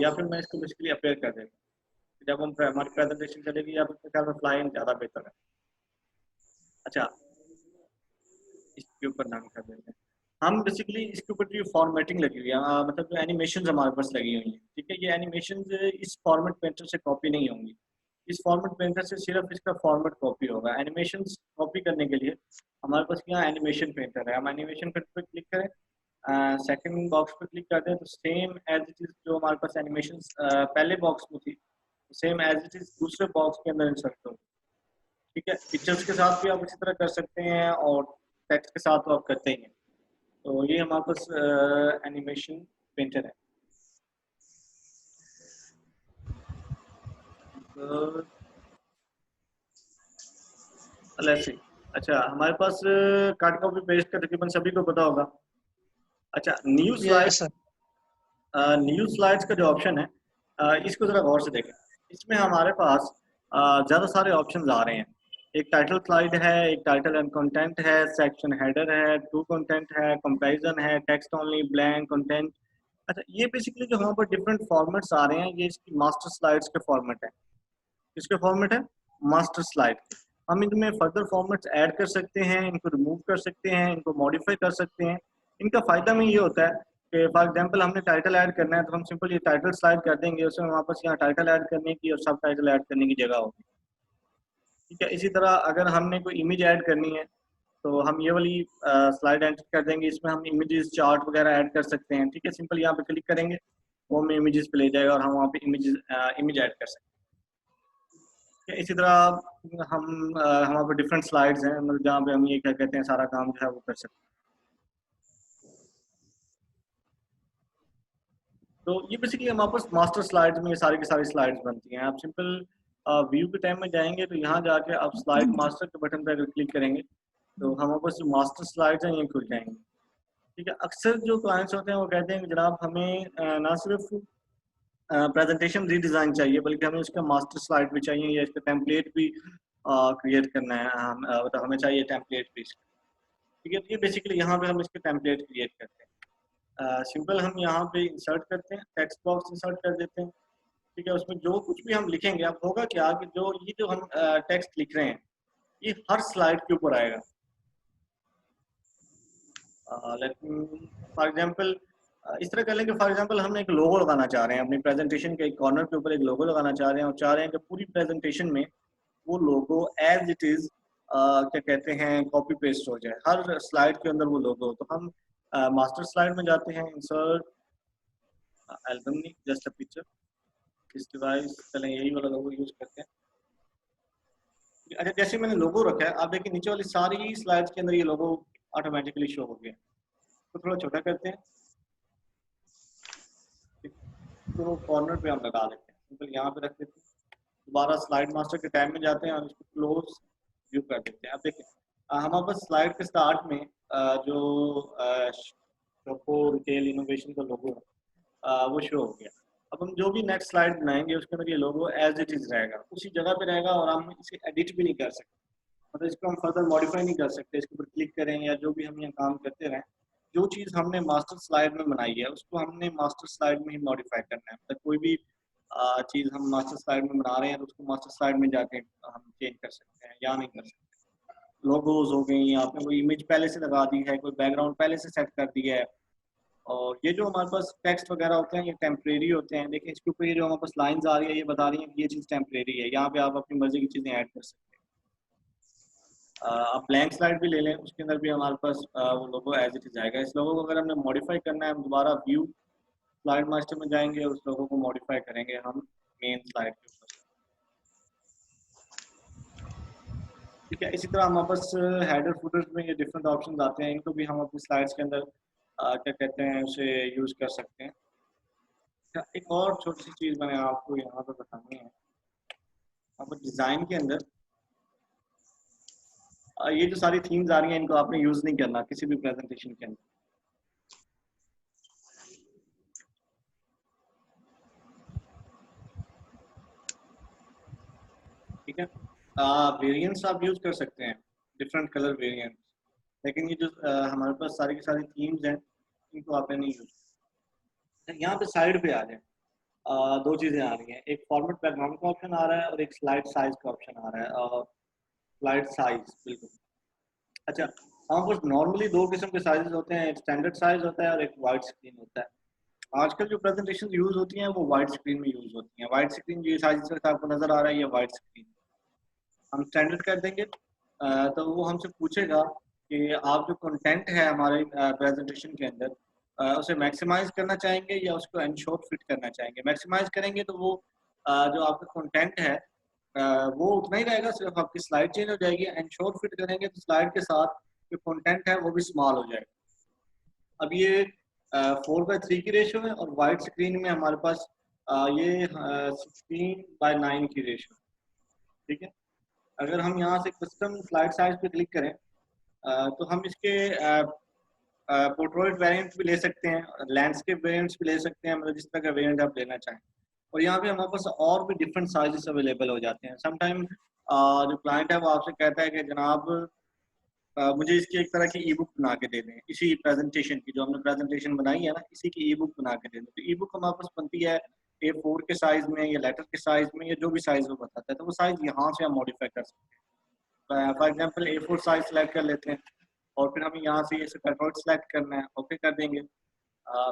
या फिर मैं इसको बेसिकली अपेयर कर देता हूँ। जब हम हमारी प्रेजेंटेशन चलेगी या फिर ख्याल में फ्लाई इन ज़्यादा बेहतर है। अच्छा, इसके ऊपर नाम कर देते हैं हम। बेसिकली इसके ऊपर जो फॉर्मेटिंग लगी हुई है, मतलब जो एनिमेशन हमारे पास लगी हुई है, ठीक है, ये एनिमेशन इस फॉर्मेट पेंटर से कॉपी नहीं होंगी। इस फॉर्मेट पेंटर से सिर्फ इसका फॉर्मेट कॉपी होगा। एनिमेशन कॉपी करने के लिए हमारे पास यहाँ एनिमेशन पेंटर है। हम एनिमेशन पेंटर पर क्लिक करें, सेकंड बॉक्स पर क्लिक करते हैं तो सेम एज इट इज जो हमारे पास एनिमेशन पहले बॉक्स में थी सेम एज इट इज दूसरे बॉक्स के अंदर इंसर्ट होगी। ठीक है, पिक्चर्स के साथ भी आप इसी तरह कर सकते हैं और टेक्स्ट के साथ तो आप करते ही हैं। तो ये हमारे पास एनिमेशन पेंटर है। अच्छा, हमारे पास कट कॉपी पेस्ट का तकरीबन सभी को पता होगा। अच्छा, new slide, yes sir. New slides का जो ऑप्शन है इसको जरा गौर से देखें। इसमें हमारे पास ज़्यादा सारे ऑप्शन आ रहे हैं। एक टाइटल स्लाइड है, एक टाइटल एंड कंटेंट है, सेक्शन हेडर है, टू कंटेंट है, कंपैरिजन है, टेक्स्ट ओनली, ब्लैंक कंटेंट। अच्छा, ये बेसिकली जो हमारे पास डिफरेंट फॉर्मेट्स आ रहे हैं ये इसकी मास्टर स्लाइड्स के फॉर्मेट है। किसके फॉर्मेट है? Master slide. हम इनमें फर्दर फॉर्मेट्स ऐड कर सकते हैं, इनको रिमूव कर सकते हैं, इनको मॉडिफाई कर सकते हैं। इनका फ़ायदा में ये होता है कि फॉर एग्जांपल हमने टाइटल ऐड करना है तो हम सिंपल ये टाइटल स्लाइड कर देंगे, उसमें वापस यहाँ टाइटल ऐड करने की और सब टाइटल ऐड करने की जगह होगी। ठीक है, इसी तरह अगर हमने कोई इमेज ऐड करनी है तो हम ये वाली स्लाइड एंटर कर देंगे, इसमें हम इमेजेस चार्ट वगैरह ऐड कर सकते हैं। ठीक है, सिंपल यहाँ पे क्लिक करेंगे वो हमें इमेजेस पे ले जाएगा और हम वहाँ पे इमेज ऐड कर सकते हैं। इसी तरह हम हमारे पे डिफरेंट स्लाइड्स हैं, मतलब जहाँ पे हम ये क्या कहते हैं सारा काम जो है वो कर सकते हैं। तो ये बेसिकली हमारे पास मास्टर स्लाइड्स में ये सारी की सारी स्लाइड्स बनती हैं। आप सिंपल व्यू के टाइम में जाएंगे तो यहाँ जाके आप स्लाइड मास्टर के बटन पर अगर क्लिक करेंगे तो हमारे पास जो मास्टर स्लाइड्स हैं ये खुल जाएंगे। ठीक है, अक्सर जो क्लाइंट्स होते हैं वो कहते हैं कि जनाब हमें ना सिर्फ प्रेजेंटेशन रीडिज़ाइन चाहिए बल्कि हमें उसका मास्टर स्लाइड भी चाहिए या इसका टेम्पलेट भी क्रिएट करना है। मतलब हमें चाहिए टेम्पलेट भी। ठीक है, तो ये बेसिकली यहाँ पे हम इसके टेम्पलेट क्रिएट करते हैं। सिंपल हम यहाँ पे इंसर्ट करते हैं, टेक्स्ट बॉक्स इंसर्ट कर देते हैं। ठीक है, उसमें जो कुछ भी हम लिखेंगे अब होगा क्या कि जो हम टेक्स्ट लिख रहे हैं ये हर स्लाइड के ऊपर आएगा। फॉर एग्जांपल इस तरह कर लें कि फॉर एग्जांपल हम एक लोगो लगाना चाह रहे हैं अपनी प्रेजेंटेशन के एक कॉर्नर के ऊपर एक लोगो लगाना चाह रहे हैं और चाह रहे हैं कि पूरी प्रेजेंटेशन में वो लोगो एज इट इज क्या कहते हैं कॉपी पेस्ट हो जाए, हर स्लाइड के अंदर वो लोगो। तो हम मास्टर स्लाइड में जाते हैं, इंसर्ट एल्बम नहीं जस्ट अ पिक्चर, इस डिवाइस चलें यही वाला लोगो यूज करते हैं। अच्छा, जैसे मैंने लोगो रखा है आप देखिए नीचे वाली सारी स्लाइड्स के अंदर ये लोगो ऑटोमेटिकली शो हो गया। तो थोड़ा छोटा करते हैं तो कॉर्नर पे हम लगा देते हैं, सिंपल यहाँ पे रख देते हैं। दोबारा स्लाइड मास्टर के टाइम में जाते हैं और इसको क्लोज व्यू कर देते हैं। अब देखिए हमारे पास स्लाइड के स्टार्ट में जो शोको रिटेल इनोवेशन का लोगो है वो शो हो गया। अब हम जो भी नेक्स्ट स्लाइड बनाएंगे उसके अंदर ये लोगो एज इट इज रहेगा, उसी जगह पे रहेगा और हम इसे एडिट भी नहीं कर सकते, मतलब इसको हम फर्दर मॉडिफाई नहीं कर सकते। इसके ऊपर क्लिक करें या जो भी हम यहाँ काम करते रहें, जो चीज़ हमने मास्टर स्लाइड में बनाई है उसको हमने मास्टर स्लाइड में ही मॉडिफाई करना है। मतलब कोई भी चीज़ हम मास्टर स्लाइड में बना रहे हैं तो उसको मास्टर स्लाइड में जाके हम चेंज कर सकते हैं या नहीं कर सकते। लोगोज हो गई, आपने कोई इमेज पहले से लगा दी है, कोई बैकग्राउंड पहले से सेट कर दिया है और ये जो हमारे पास टेक्स्ट वगैरह होते हैं ये टेम्परेरी होते हैं। देखिए इसके ऊपर ये जो हमारे पास लाइंस आ रही है ये बता रही हैं कि ये चीज़ टेम्परेरी है। यहाँ पे आप अपनी मर्जी की चीज़ें ऐड कर सकते हैं। आप ब्लैंक स्लाइड भी ले लें, उसके अंदर भी हमारे पास वो लोगो एज इट इज आएगा। इस लोगो को अगर हमने मॉडिफाई करना है, हम दोबारा व्यू स्लाइड मास्टर में जाएंगे, उस लोगो को मॉडिफाई करेंगे हम मेन स्लाइड के ऊपर। ठीक है, इसी तरह हमारे पास हेडर फुटर्स में ये डिफरेंट ऑप्शन आते हैं, इनको भी हम अपनी स्लाइड्स के अंदर क्या कहते हैं उसे यूज़ कर सकते हैं। अच्छा, एक और छोटी सी चीज़ मैंने आपको यहाँ पर बतानी है। अब डिज़ाइन के अंदर ये जो सारी थीम्स आ रही हैं इनको आपने यूज़ नहीं करना किसी भी प्रेजेंटेशन के अंदर। ठीक है, वेरिएंट्स आप यूज़ कर सकते हैं, डिफरेंट कलर वेरिएंट्स, लेकिन ये जो हमारे पास सारी की सारी थीम्स हैं इनको आपने नहीं यूज़। यहाँ पे साइड पे आ जाए, दो चीज़ें आ रही हैं, एक फॉर्मेट बैकग्राउंड का ऑप्शन आ रहा है और एक स्लाइड साइज का ऑप्शन आ रहा है। और स्लाइड साइज बिल्कुल अच्छा, हमारे पास नॉर्मली दो किस्म के साइजेस होते हैं, एक स्टैंडर्ड साइज होता है और एक वाइड स्क्रीन होता है। आजकल जो प्रेजेंटेशन यूज़ होती हैं वो वाइड स्क्रीन में यूज़ होती हैं। वाइड स्क्रीन जो साइज आपको नज़र आ रहा है ये वाइड स्क्रीन, हम स्टैंडर्ड कर देंगे तो वो हमसे पूछेगा कि आप जो कंटेंट है हमारे प्रेजेंटेशन के अंदर उसे मैक्सिमाइज करना चाहेंगे या उसको एनश्योर फिट करना चाहेंगे। मैक्सिमाइज करेंगे तो वो जो आपका कंटेंट है वो उतना ही रहेगा, सिर्फ आपकी स्लाइड चेंज हो जाएगी। एनश्योर फिट करेंगे तो स्लाइड के साथ जो कंटेंट है वो भी स्मॉल हो जाएगा। अब ये 4:3 की रेशो है और वाइड स्क्रीन में हमारे पास ये 16:9 की रेशो। ठीक है, अगर हम यहाँ से कस्टम स्लाइड साइज पे क्लिक करें तो हम इसके पोर्ट्रेट वेरिएंट भी ले सकते हैं, लैंडस्केप वेरिएंट्स भी ले सकते हैं, मतलब जिस तरह का वेरिएंट आप लेना चाहें। और यहाँ पे हमारे पास और भी डिफरेंट साइजेस अवेलेबल हो जाते हैं। समटाइम जो क्लाइंट है वो आपसे कहता है कि जनाब मुझे इसकी एक तरह की ई बुक बना के दे दें, इसी प्रेजेंटेशन की जो हमने प्रेजेंटेशन बनाई है ना इसी की ई बुक बना के दे दें। तो ई बुक हमारे पास बनती है A4 के साइज में या लेटर के साइज में या जो भी साइज वो बताता है, तो वो साइज यहाँ से हम मॉडिफाई कर सकते हैं। For example A4 size select कर लेते हैं और फिर हमें यहाँ से इसे कन्वर्ट सेलेक्ट करना है, ओके कर देंगे।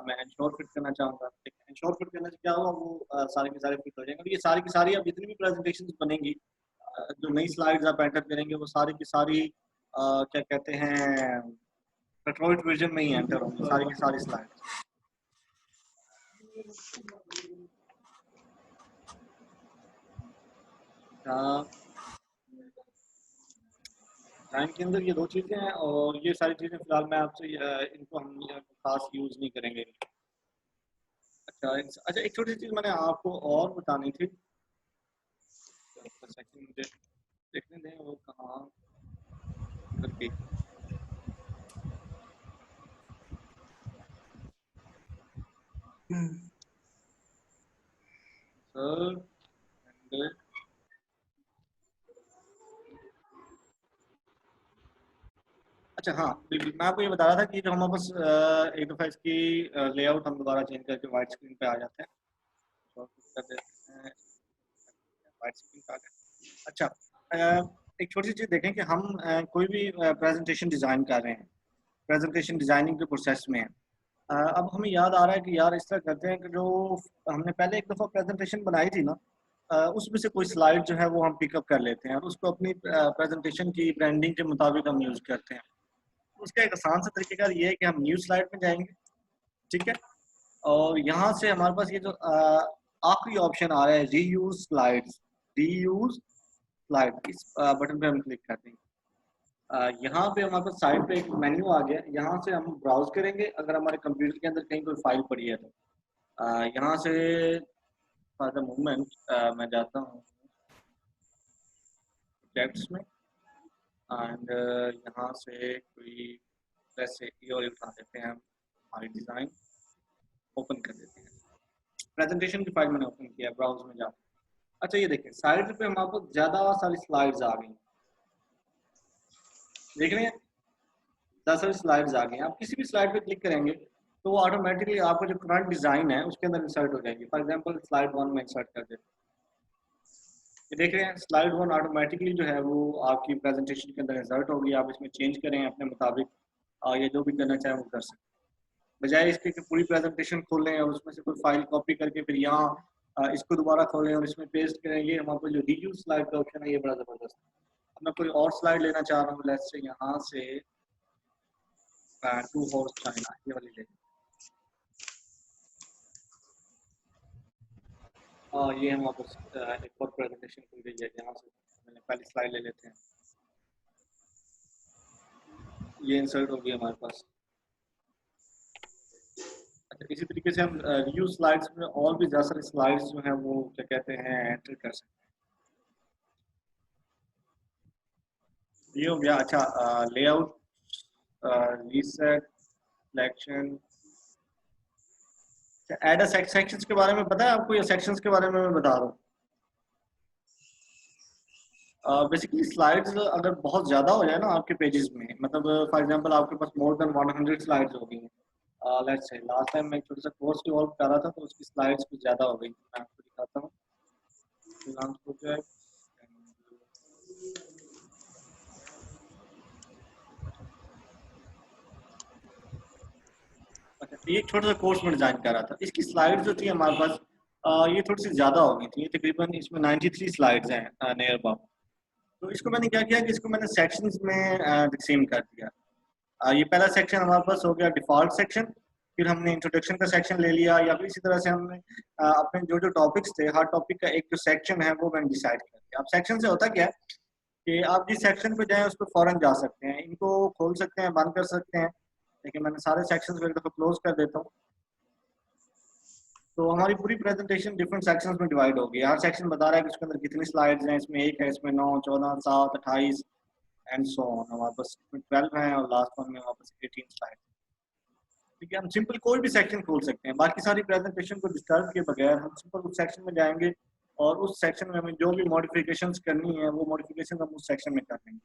मैं इंश्योर फिट करना चाहूँगा, इंश्योर फिट करने से क्या होगा वो सारे के सारे फिट हो जाएंगे। ये सारी की सारी अब जितनी भी प्रेजेंटेशन बनेंगी जो नई स्लाइड्स आप एंटर करेंगे वो सारी की सारी क्या कहते हैं कंट्रोल्ड वर्जन में ही एंटर होंगी सारी की सारी स्लाइड्स। टाइम के अंदर ये दो चीज़ें हैं और ये सारी चीज़ें फिलहाल मैं आपसे इनको हम खास यूज़ नहीं करेंगे। अच्छा, एक छोटी सी चीज़ मैंने आपको और बतानी थी, सेकंड मुझे देखने दें वो कहाँ करके। सर अच्छा हाँ बिल्कुल, मैं आपको ये बता रहा था कि जो हमारे पास एक दफ़ा इसकी लेआउट हम दोबारा चेंज करके वाइट स्क्रीन पे आ जाते हैं, तो कर देते हैं वाइट स्क्रीन पे आ गए। अच्छा, एक छोटी सी चीज़ देखें कि हम कोई भी प्रेजेंटेशन डिज़ाइन कर रहे हैं, प्रेजेंटेशन डिज़ाइनिंग के प्रोसेस में है। अब हमें याद आ रहा है कि यार इस तरह करते हैं कि जो हमने पहले एक दफ़ा प्रेजेंटेशन बनाई थी ना उसमें से कोई स्लाइड जो है वो हम पिकअप कर लेते हैं और उसको अपनी प्रेजेंटेशन की ब्रांडिंग के मुताबिक हम यूज़ करते हैं। उसका एक आसान सा तरीकेकार ये है कि हम न्यू स्लाइड में जाएंगे, ठीक है, और यहाँ से हमारे पास ये जो आखिरी ऑप्शन आ रहा है रीयूज स्लाइड्स, रीयूज स्लाइड, इस बटन पे हम क्लिक करते हैं। यहाँ पे हमारे पास साइड पे एक मेन्यू आ गया, यहाँ से हम ब्राउज करेंगे अगर हमारे कंप्यूटर के अंदर कहीं कोई फाइल पड़ी है तो यहाँ से फॉर द मोमेंट मैं जाता हूँ टेक्स्ट में एंड यहाँ से कोई जैसे ये उठा देते हैं, हम हमारी डिज़ाइन ओपन कर देते हैं। प्रेजेंटेशन की फाइल मैंने ओपन किया, ब्राउज में जाओ। अच्छा ये देखें साइड पे हम आपको ज़्यादा सारी स्लाइड्स आ गई, देख रहे हैं 10 सारी स्लाइड्स आ गई। आप किसी भी स्लाइड पे क्लिक करेंगे तो वो ऑटोमेटिकली आपका जो करंट डिज़ाइन है उसके अंदर इंसर्ट हो जाएगी। फॉर एग्जांपल स्लाइड 1 में इंसर्ट कर देते हैं, ये देख रहे हैं स्लाइड 1 ऑटोमेटिकली जो है वो आपकी प्रेजेंटेशन के अंदर इंसर्ट होगी। आप इसमें चेंज करें अपने मुताबिक, ये जो भी करना चाहें वो कर सकते हैं। बजाय इसके कि पूरी प्रेजेंटेशन खोलें और उसमें से कोई फाइल कॉपी करके फिर यहाँ इसको दोबारा खोलें और इसमें पेस्ट करें, ये हमारे पास जो रीयूज स्लाइड का ऑप्शन है ये बड़ा ज़बरदस्त है। अब मैं कोई और स्लाइड लेना चाह रहा हूँ, लेट्स से यहाँ से टू हॉर्स चाइना, ये वाली ले, ये हम वापस एक और प्रेजेंटेशन खुल गई है, यहाँ से मैंने पहली स्लाइड ले लेते हैं, ये इंसर्ट हो गया हमारे पास। अच्छा, इसी तरीके से हम रिव्यू स्लाइड्स में और भी ज़्यादा सारी स्लाइड्स जो हैं वो क्या कहते हैं एंटर कर सकते हैं। ये हो गया। अच्छा, लेआउट, रीसेट, सिलेक्शन, ऐड अ सेक्शंस के बारे में पता है आपको, या सेक्शंस के बारे में मैं बता रहा हूँ। बेसिकली स्लाइड्स अगर बहुत ज़्यादा हो जाए ना आपके पेजेस में, मतलब फॉर एग्जांपल आपके पास मोर देन 100 स्लाइड्स हो गई हैं, लेट्स से लास्ट टाइम मैं छोटा सा कोर्स डेवलप कर रहा था तो उसकी स्लाइड्स कुछ ज़्यादा हो गई, मैं आपको दिखाता हूँ। फ्रीलांस प्रोजेक्ट, अच्छा, ये एक छोटा सा कोर्स में डिज़ाइन कर रहा था, इसकी स्लाइड्स जो थी हमारे पास ये थोड़ी सी ज़्यादा हो गई थी, ये तकरीबन इसमें 93 स्लाइड्स हैं नियर अबाउट। तो इसको मैंने क्या किया कि इसको मैंने सेक्शंस में तकसीम कर दिया। ये पहला सेक्शन हमारे पास हो गया डिफ़ॉल्ट सेक्शन, फिर हमने इंट्रोडक्शन का सेक्शन ले लिया, या फिर इसी तरह से हमने अपने जो जो टॉपिक्स थे हर टॉपिक का एक जो सेक्शन है वो मैंने डिसाइड कर दिया। अब सेक्शन से होता क्या है कि आप जिस सेक्शन पे जाएं उस पर फ़ौरन जा सकते हैं, इनको खोल सकते हैं, बंद कर सकते हैं, लेकिन मैंने सारे सेक्शंस को एक दफ़ा क्लोज कर देता हूँ। तो हमारी पूरी प्रेजेंटेशन डिफरेंट सेक्शंस में डिवाइड हो गई। हर सेक्शन बता रहा है कि उसके अंदर कितनी स्लाइड्स हैं, इसमें 1 है, इसमें 9, 14, 7, 28 एंड सो ऑन। हमारे पास 12 हैं और लास्ट वन में हमारे पास 18 स्लाइड। ठीक है, हम सिंपल कोई भी सेक्शन खोल सकते हैं, बाकी सारी प्रेजेंटेशन को डिस्टर्ब किए बगैर हम सिंपल उस सेक्शन में जाएंगे और उस सेक्शन में हमें जो भी मॉडिफिकेशंस करनी है वो मॉडिफिकेशन हम उस सेक्शन में कर लेंगे।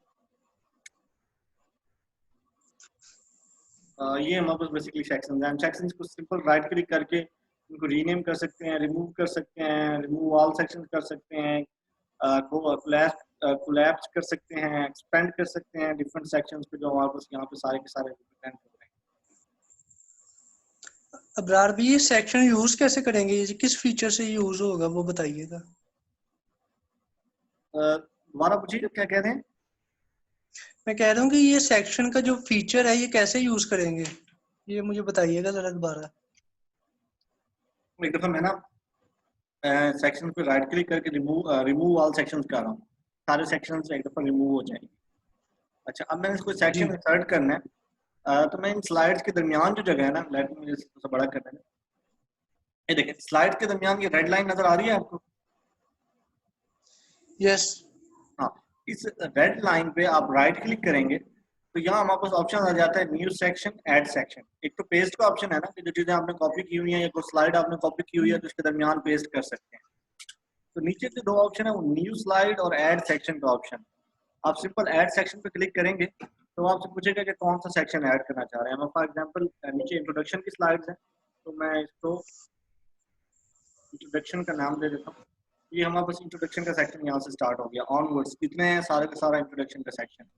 ये हमारे पास बेसिकली सेक्शंस हैं। सेक्शंस को सिंपल राइट क्लिक करके उनको रीनेम कर सकते हैं, रिमूव कर सकते हैं, रिमूव ऑल सेक्शंस कर सकते हैं, कोलैप्स कर सकते हैं, एक्सपेंड कर सकते हैं डिफरेंट सेक्शंस पे जो हमारे पास यहाँ पे सारे के सारे रिप्रेजेंट हो रहे हैं। अब्रार भी ये सेक्शन यूज कैसे करेंगे, ये किस फीचर से यूज होगा वो बताइएगा। दोबारा पूछिए क्या कह रहे हैं। मैं कह रहा हूँ कि ये सेक्शन का जो फीचर है ये कैसे यूज करेंगे, ये मुझे बताइएगा जरा दोबारा। एक दफा मैं ना सेक्शन पे राइट क्लिक करके रिमूव ऑल सेक्शंस कर रहा हूँ, सारे सेक्शंस एक दफा रिमूव हो जाएंगे। अच्छा, अब मैंने इसको सेक्शन इंसर्ट करना है, तो मैं इन स्लाइड्स के दरमियान जो जगह है ना, लेट मुझे थोड़ा सा बड़ा करना है। ये देखिए स्लाइड के दरमियान ये रेड लाइन नजर आ रही है आपको? यस। हाँ, इस रेड लाइन पे आप राइट क्लिक करेंगे तो यहाँ हमारे पास ऑप्शन आ जाता है न्यू सेक्शन, ऐड सेक्शन। एक तो पेस्ट का ऑप्शन है ना कि जो चीजें आपने कॉपी की हुई है या कोई स्लाइड आपने कॉपी की हुई है तो उसके दरमियान पेस्ट कर सकते हैं। तो नीचे के दो ऑप्शन है वो न्यू स्लाइड और ऐड सेक्शन का ऑप्शन। आप सिंपल ऐड सेक्शन पे क्लिक करेंगे तो आपसे पूछेगा कि कौन सा सेक्शन ऐड करना चाह रहे हैं। मैं फॉर एग्जांपल नीचे इंट्रोडक्शन की स्लाइड्स हैं तो मैं इसको इंट्रोडक्शन का नाम दे देता हूँ। ये हमारे पास इंट्रोडक्शन का सेक्शन यहाँ से स्टार्ट हो गया, ऑनवर्ड्स इतने हैं सारे का सारा इंट्रोडक्शन का सेक्शन।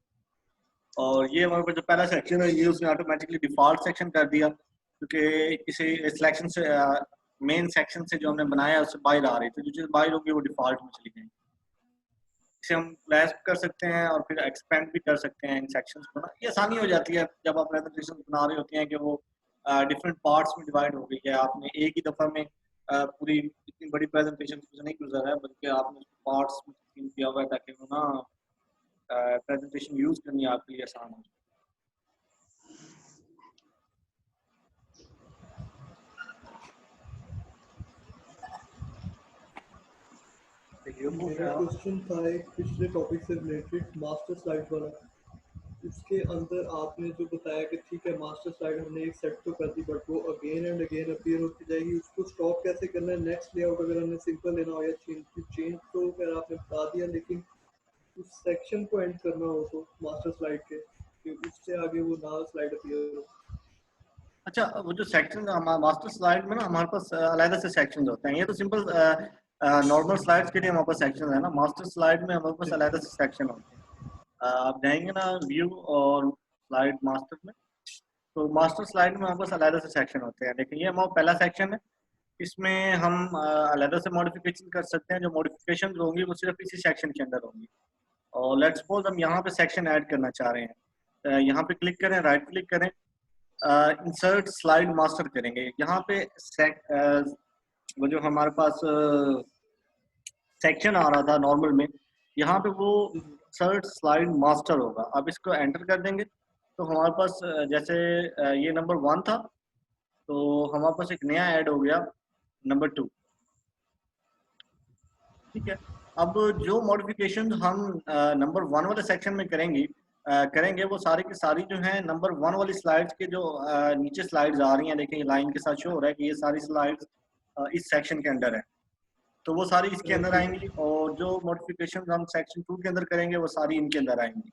और ये हमारे पास जो पहला सेक्शन है ये उसने ऑटोमेटिकली डिफॉल्ट सेक्शन कर दिया क्योंकि किसी सिलेक्शन से मेन सेक्शन से जो हमने बनाया उससे बाहर आ रही थी, जो चीज़ बाहर होगी वो डिफॉल्ट में चली जाएगी। इसे हम क्लैश कर सकते हैं और फिर एक्सपेंड भी कर सकते हैं इन सेक्शंस को ना। ये आसानी हो जाती है जब आप प्रेजेंटेशन बना रहे होते हैं कि वो डिफरेंट पार्ट्स में डिवाइड हो गई है, आपने एक ही दफ़ा में पूरी इतनी बड़ी प्रेजेंटेशन से नहीं गुजरा है बल्कि आपने उसको पार्ट्स में तकसीम किया हुआ है ताकि वो ना प्रेजेंटेशन यूज करनी आपके लिए आसान हो जाए। मेरा क्वेश्चन था एक पिछले टॉपिक से रिलेटेड, मास्टर स्लाइड वाला। उसके अंदर आपने जो बताया कि ठीक है मास्टर स्लाइड हमने एक सेट तो कर दी बट वो अगेन एंड अगेन अपीयर होती जाएगी, उसको स्टॉप कैसे करना है? नेक्स्ट लेआउट अगर हमने सिंपल लेना हो या चेंज तो खैर आपने बता दिया, लेकिन उस सेक्शन को एंड करना हो तो मास्टर स्लाइड के कि उससे आगे वो ना स्लाइड अपीयर हो। अच्छा, वो जो सेक्शन मास्टर स्लाइड में ना हमारे पास अलग से सेक्शंस होते हैं। ये तो सिंपल नॉर्मल स्लाइड्स के लिए हमारे पास सेक्शन है ना, मास्टर स्लाइड में हमारे पास अलग से सेक्शन होते हैं। आप जाएंगे ना व्यू और स्लाइड मास्टर में, तो मास्टर स्लाइड में हमारे पास अलग से सेक्शन होते हैं। देखिए ये हमारा पहला सेक्शन है, इसमें हम अलग से मॉडिफिकेशन कर सकते हैं। जो मॉडिफिकेशन होंगी वो सिर्फ इसी सेक्शन के अंदर होंगी। और लेट्स सपोज हम यहाँ पे सेक्शन ऐड करना चाह रहे हैं, यहाँ पे क्लिक करें, राइट क्लिक करें, इंसर्ट स्लाइड मास्टर करेंगे। यहाँ पे वो जो हमारे पास सेक्शन आ रहा था नॉर्मल में, यहाँ पे वो इंसर्ट स्लाइड मास्टर होगा। अब इसको एंटर कर देंगे तो हमारे पास जैसे ये नंबर 1 था, तो हमारे पास एक नया ऐड हो गया नंबर 2। ठीक है, अब जो मॉडिफिकेशन हम नंबर 1 वाले सेक्शन में करेंगे वो सारी की सारी जो है नंबर 1 वाली स्लाइड्स के जो नीचे स्लाइड्स आ रही हैं, देखिए लाइन के साथ शो हो रहा है कि ये सारी स्लाइड्स इस सेक्शन के अंदर है, तो वो सारी इसके अंदर आएंगी। और जो मॉडिफिकेशन हम सेक्शन 2 के अंदर करेंगे वो सारी इनके अंदर आएंगी।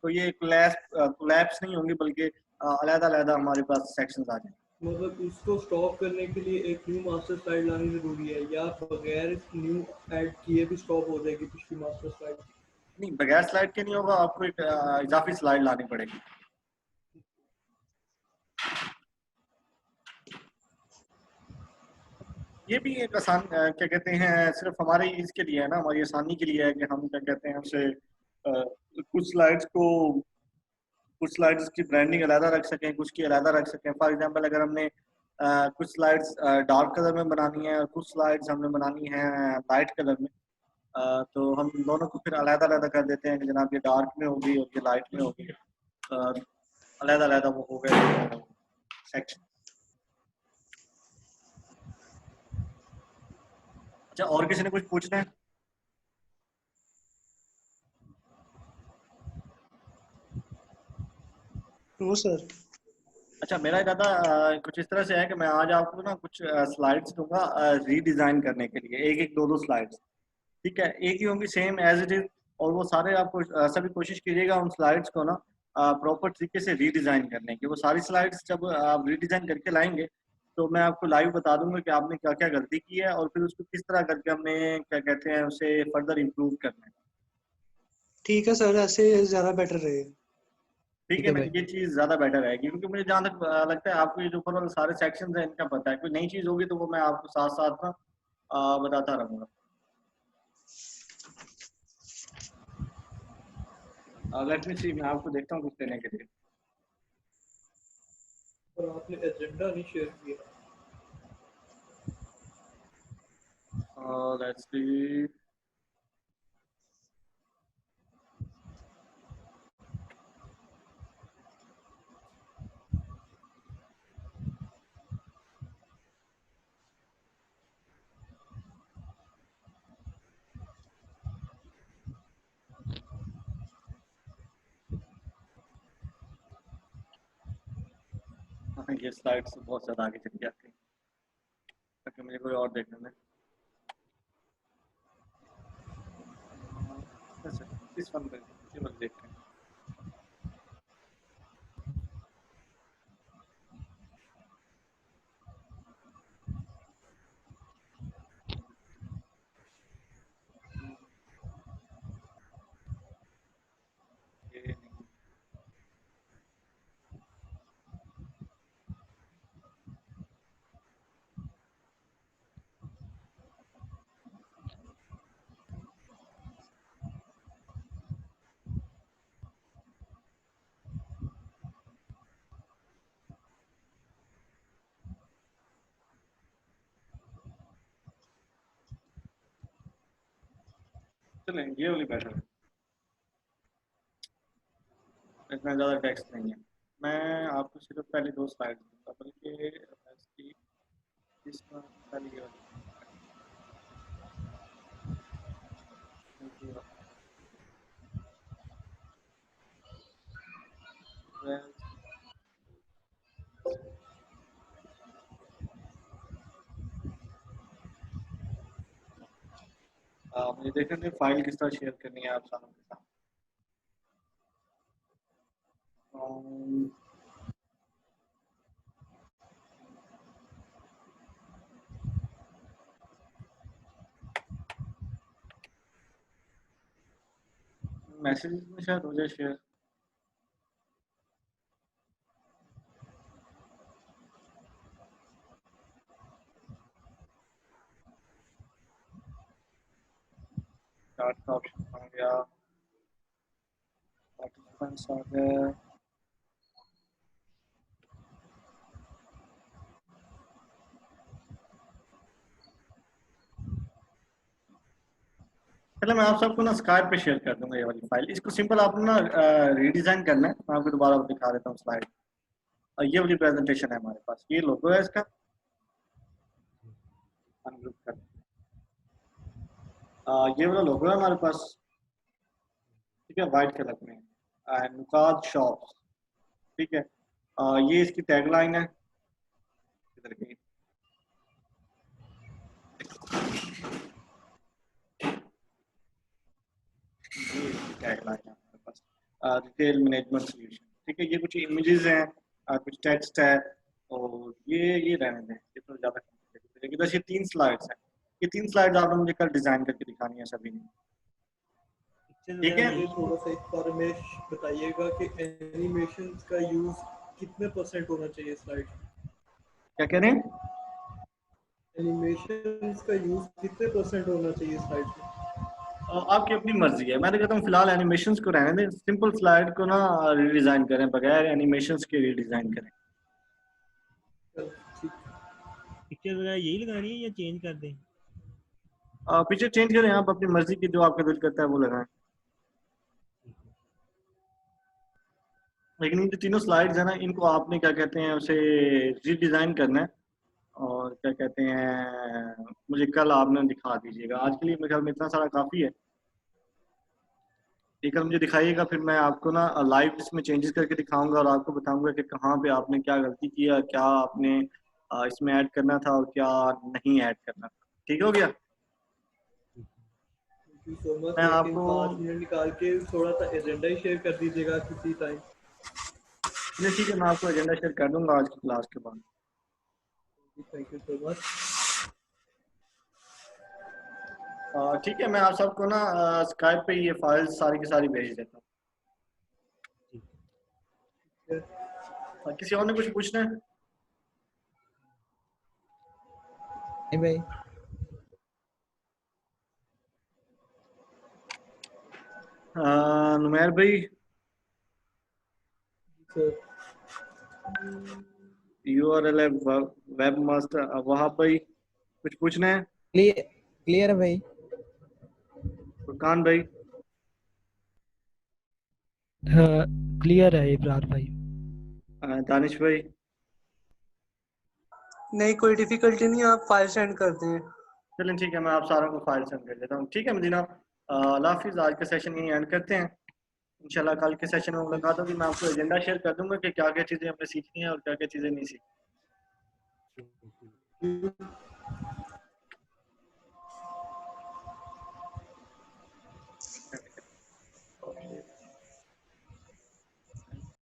तो ये कोलैप्स नहीं होंगी, बल्कि अलग-अलग हमारे पास सेक्शंस आ जाएंगे। मतलब इसको स्टॉप करने के लिए एक न्यू मास्टर स्लाइड लानी जरूरी है, या बगैर न्यू ऐड किए भी स्टॉप हो जाएगी पिछली मास्टर स्लाइड? नहीं, बगैर स्लाइड के नहीं होगा, आपको एक इजाफी स्लाइड लानी पड़ेगी। ये भी एक आसान क्या कहते हैं, सिर्फ हमारे इसके लिए है ना, हमारी आसानी के लिए है कि हम क्या कहते हैं उसे कुछ स्लाइड्स की ब्रांडिंग अलग रख सकें, कुछ की अलग रख सकें। फॉर एग्जांपल अगर हमने कुछ स्लाइड्स डार्क कलर में बनानी है और कुछ स्लाइड्स हमने बनानी है लाइट कलर में, तो हम दोनों को फिर अलग अलग कर देते हैं कि जनाब ये डार्क में होगी और ये लाइट में होगी। अलग अलग वो हो गए सेक्शन। अच्छा, और किसी ने कुछ पूछना है? No sir. अच्छा, मेरा इरादा कुछ इस तरह से है कि मैं आज आपको ना कुछ स्लाइड्स दूंगा रीडिजाइन करने के लिए, एक एक दो दो स्लाइड्स। ठीक है, एक ही होंगी सेम एज इट इज, और वो सारे आपको सभी कोशिश कीजिएगा उन स्लाइड्स को ना प्रॉपर तरीके से रीडिजाइन करने की। वो सारी स्लाइड्स जब आप रीडिजाइन करके लाएंगे तो मैं आपको लाइव बता दूंगा कि आपने क्या क्या गलती की है और फिर उसको किस तरह करके हमने क्या कहते हैं उसे फर्दर इम्प्रूव करना है। ठीक है सर, ऐसे ज्यादा बेटर रहेगा। ठीक है ना, ये चीज ज्यादा बेटर रहेगी, क्योंकि मुझे जहाँ तक लगता है आपको ये जो ऊपर वाले सारे सेक्शंस हैं इनका पता है। कोई नई चीज होगी तो वो मैं आपको साथ साथ ना बताता रहूंगा। लेट मी सी, मैं आपको देखता हूँ कुछ देने के लिए। और आपने एजेंडा नहीं शेयर किया। लेट्स सी, ये स्लाइड्स बहुत ज्यादा आगे चली जाती है, ताकि मुझे कोई और देखने में। अच्छा, इस वन में ये वाला देखते हैं। ये नहीं, चलें ये वाली बेटर है, इतना ज़्यादा टेक्स्ट नहीं है। मैं आपको सिर्फ पहले दो स्लाइड दूंगा, बल्कि इसकी इसमें पहले ये वाली मुझे देखने फाइल किस तरह शेयर करनी है आप सारों के साथ। मैसेज में शायद हो जाए शेयर। स्टार्ट का ऑप्शन आ गया, पार्टिसिपेंट्स आ गए। पहले मैं आप सबको ना स्काइप पे शेयर कर दूंगा ये वाली फाइल। इसको सिंपल आपको ना रीडिजाइन करना है। मैं आपको दोबारा दिखा देता हूँ स्लाइड। और ये वाली प्रेजेंटेशन है हमारे पास, ये लोगो है इसका, अनग्रुप कर। ये वाला लोगो है हमारे पास, ठीक है, वाइट कलर में, नुकाद शॉप्स, ठीक है। ये इसकी टैगलाइन है, इधर की टैगलाइन है हमारे पास, रिटेल मैनेजमेंट सॉल्यूशन, ठीक है। ये कुछ इमेजेस हैं, कुछ टेक्स्ट है, और ये रहने दें, ये तो ज़्यादा कॉम्प्लिकेटेड है। बस ये 3 स्लाइड्स हैं, ये 3 स्लाइड्स आपने मुझे कल डिज़ाइन करके दिखानी है सभी ने, ठीक है। मुझे थोड़ा सा एक बार में बताइएगा कि एनिमेशन का यूज कितने % होना चाहिए स्लाइड? क्या कह रहे हैं? एनिमेशन का यूज कितने % होना चाहिए स्लाइड में? आपकी अपनी मर्जी है। मैं तो कहता हूँ फिलहाल एनिमेशंस को रहने दें, सिंपल स्लाइड को ना रीडिज़ाइन करें, बगैर एनिमेशंस के रीडिज़ाइन करें। पिक्चर वगैरह यही लगानी है या चेंज कर दें? पिक्चर चेंज करें आप अपनी मर्जी की, जो आपका दिल करता है वो लगाएं। लेकिन ये जो तीनों स्लाइड्स हैं ना, इनको आपने क्या कहते हैं उसे रीडिज़ाइन करना है, और क्या कहते हैं मुझे कल आपने दिखा दीजिएगा। आज के लिए मेरे ख्याल में इतना सारा काफ़ी है। ये कल मुझे दिखाइएगा, फिर मैं आपको ना लाइव इसमें चेंजेस करके दिखाऊंगा और आपको बताऊंगा कि कहाँ पे आपने क्या गलती किया, क्या आपने इसमें ऐड करना था और क्या नहीं ऐड करना था। ठीक हो गया? Thank you so much. मैं लेकिन आपको 5 मिनट निकाल के थोड़ा सा एजेंडा ही शेयर कर दीजिएगा किसी टाइम। चलिए ठीक है, मैं आपको एजेंडा शेयर कर दूंगा आज की क्लास के बाद। Thank you so much. ठीक है, मैं आप सबको ना स्काइप पे ये फाइल्स सारी की सारी भेज देता हूँ। किसी और ने कुछ पूछना है? नहीं भाई। नुमैर भाई, URL वेब मास्टर, वहां भाई कुछ पूछना है? क्लियर है भाई। फुरकान भाई, क्लियर है इब्रार भाई। दानिश भाई, नहीं कोई डिफिकल्टी नहीं, आप फाइल सेंड कर दें। चलें ठीक है, मैं आप सारों को फाइल सेंड कर देता हूँ। ठीक है मदीना, अल्लाह हाफिज़। आज का सेशन यहीं एंड करते हैं। इंशाल्लाह कल के सेशन में मुलाकात होगी। मैं आपको एजेंडा शेयर कर दूंगा कि क्या क्या चीज़ें हमने सीखनी है और क्या क्या चीज़ें नहीं सीखनी।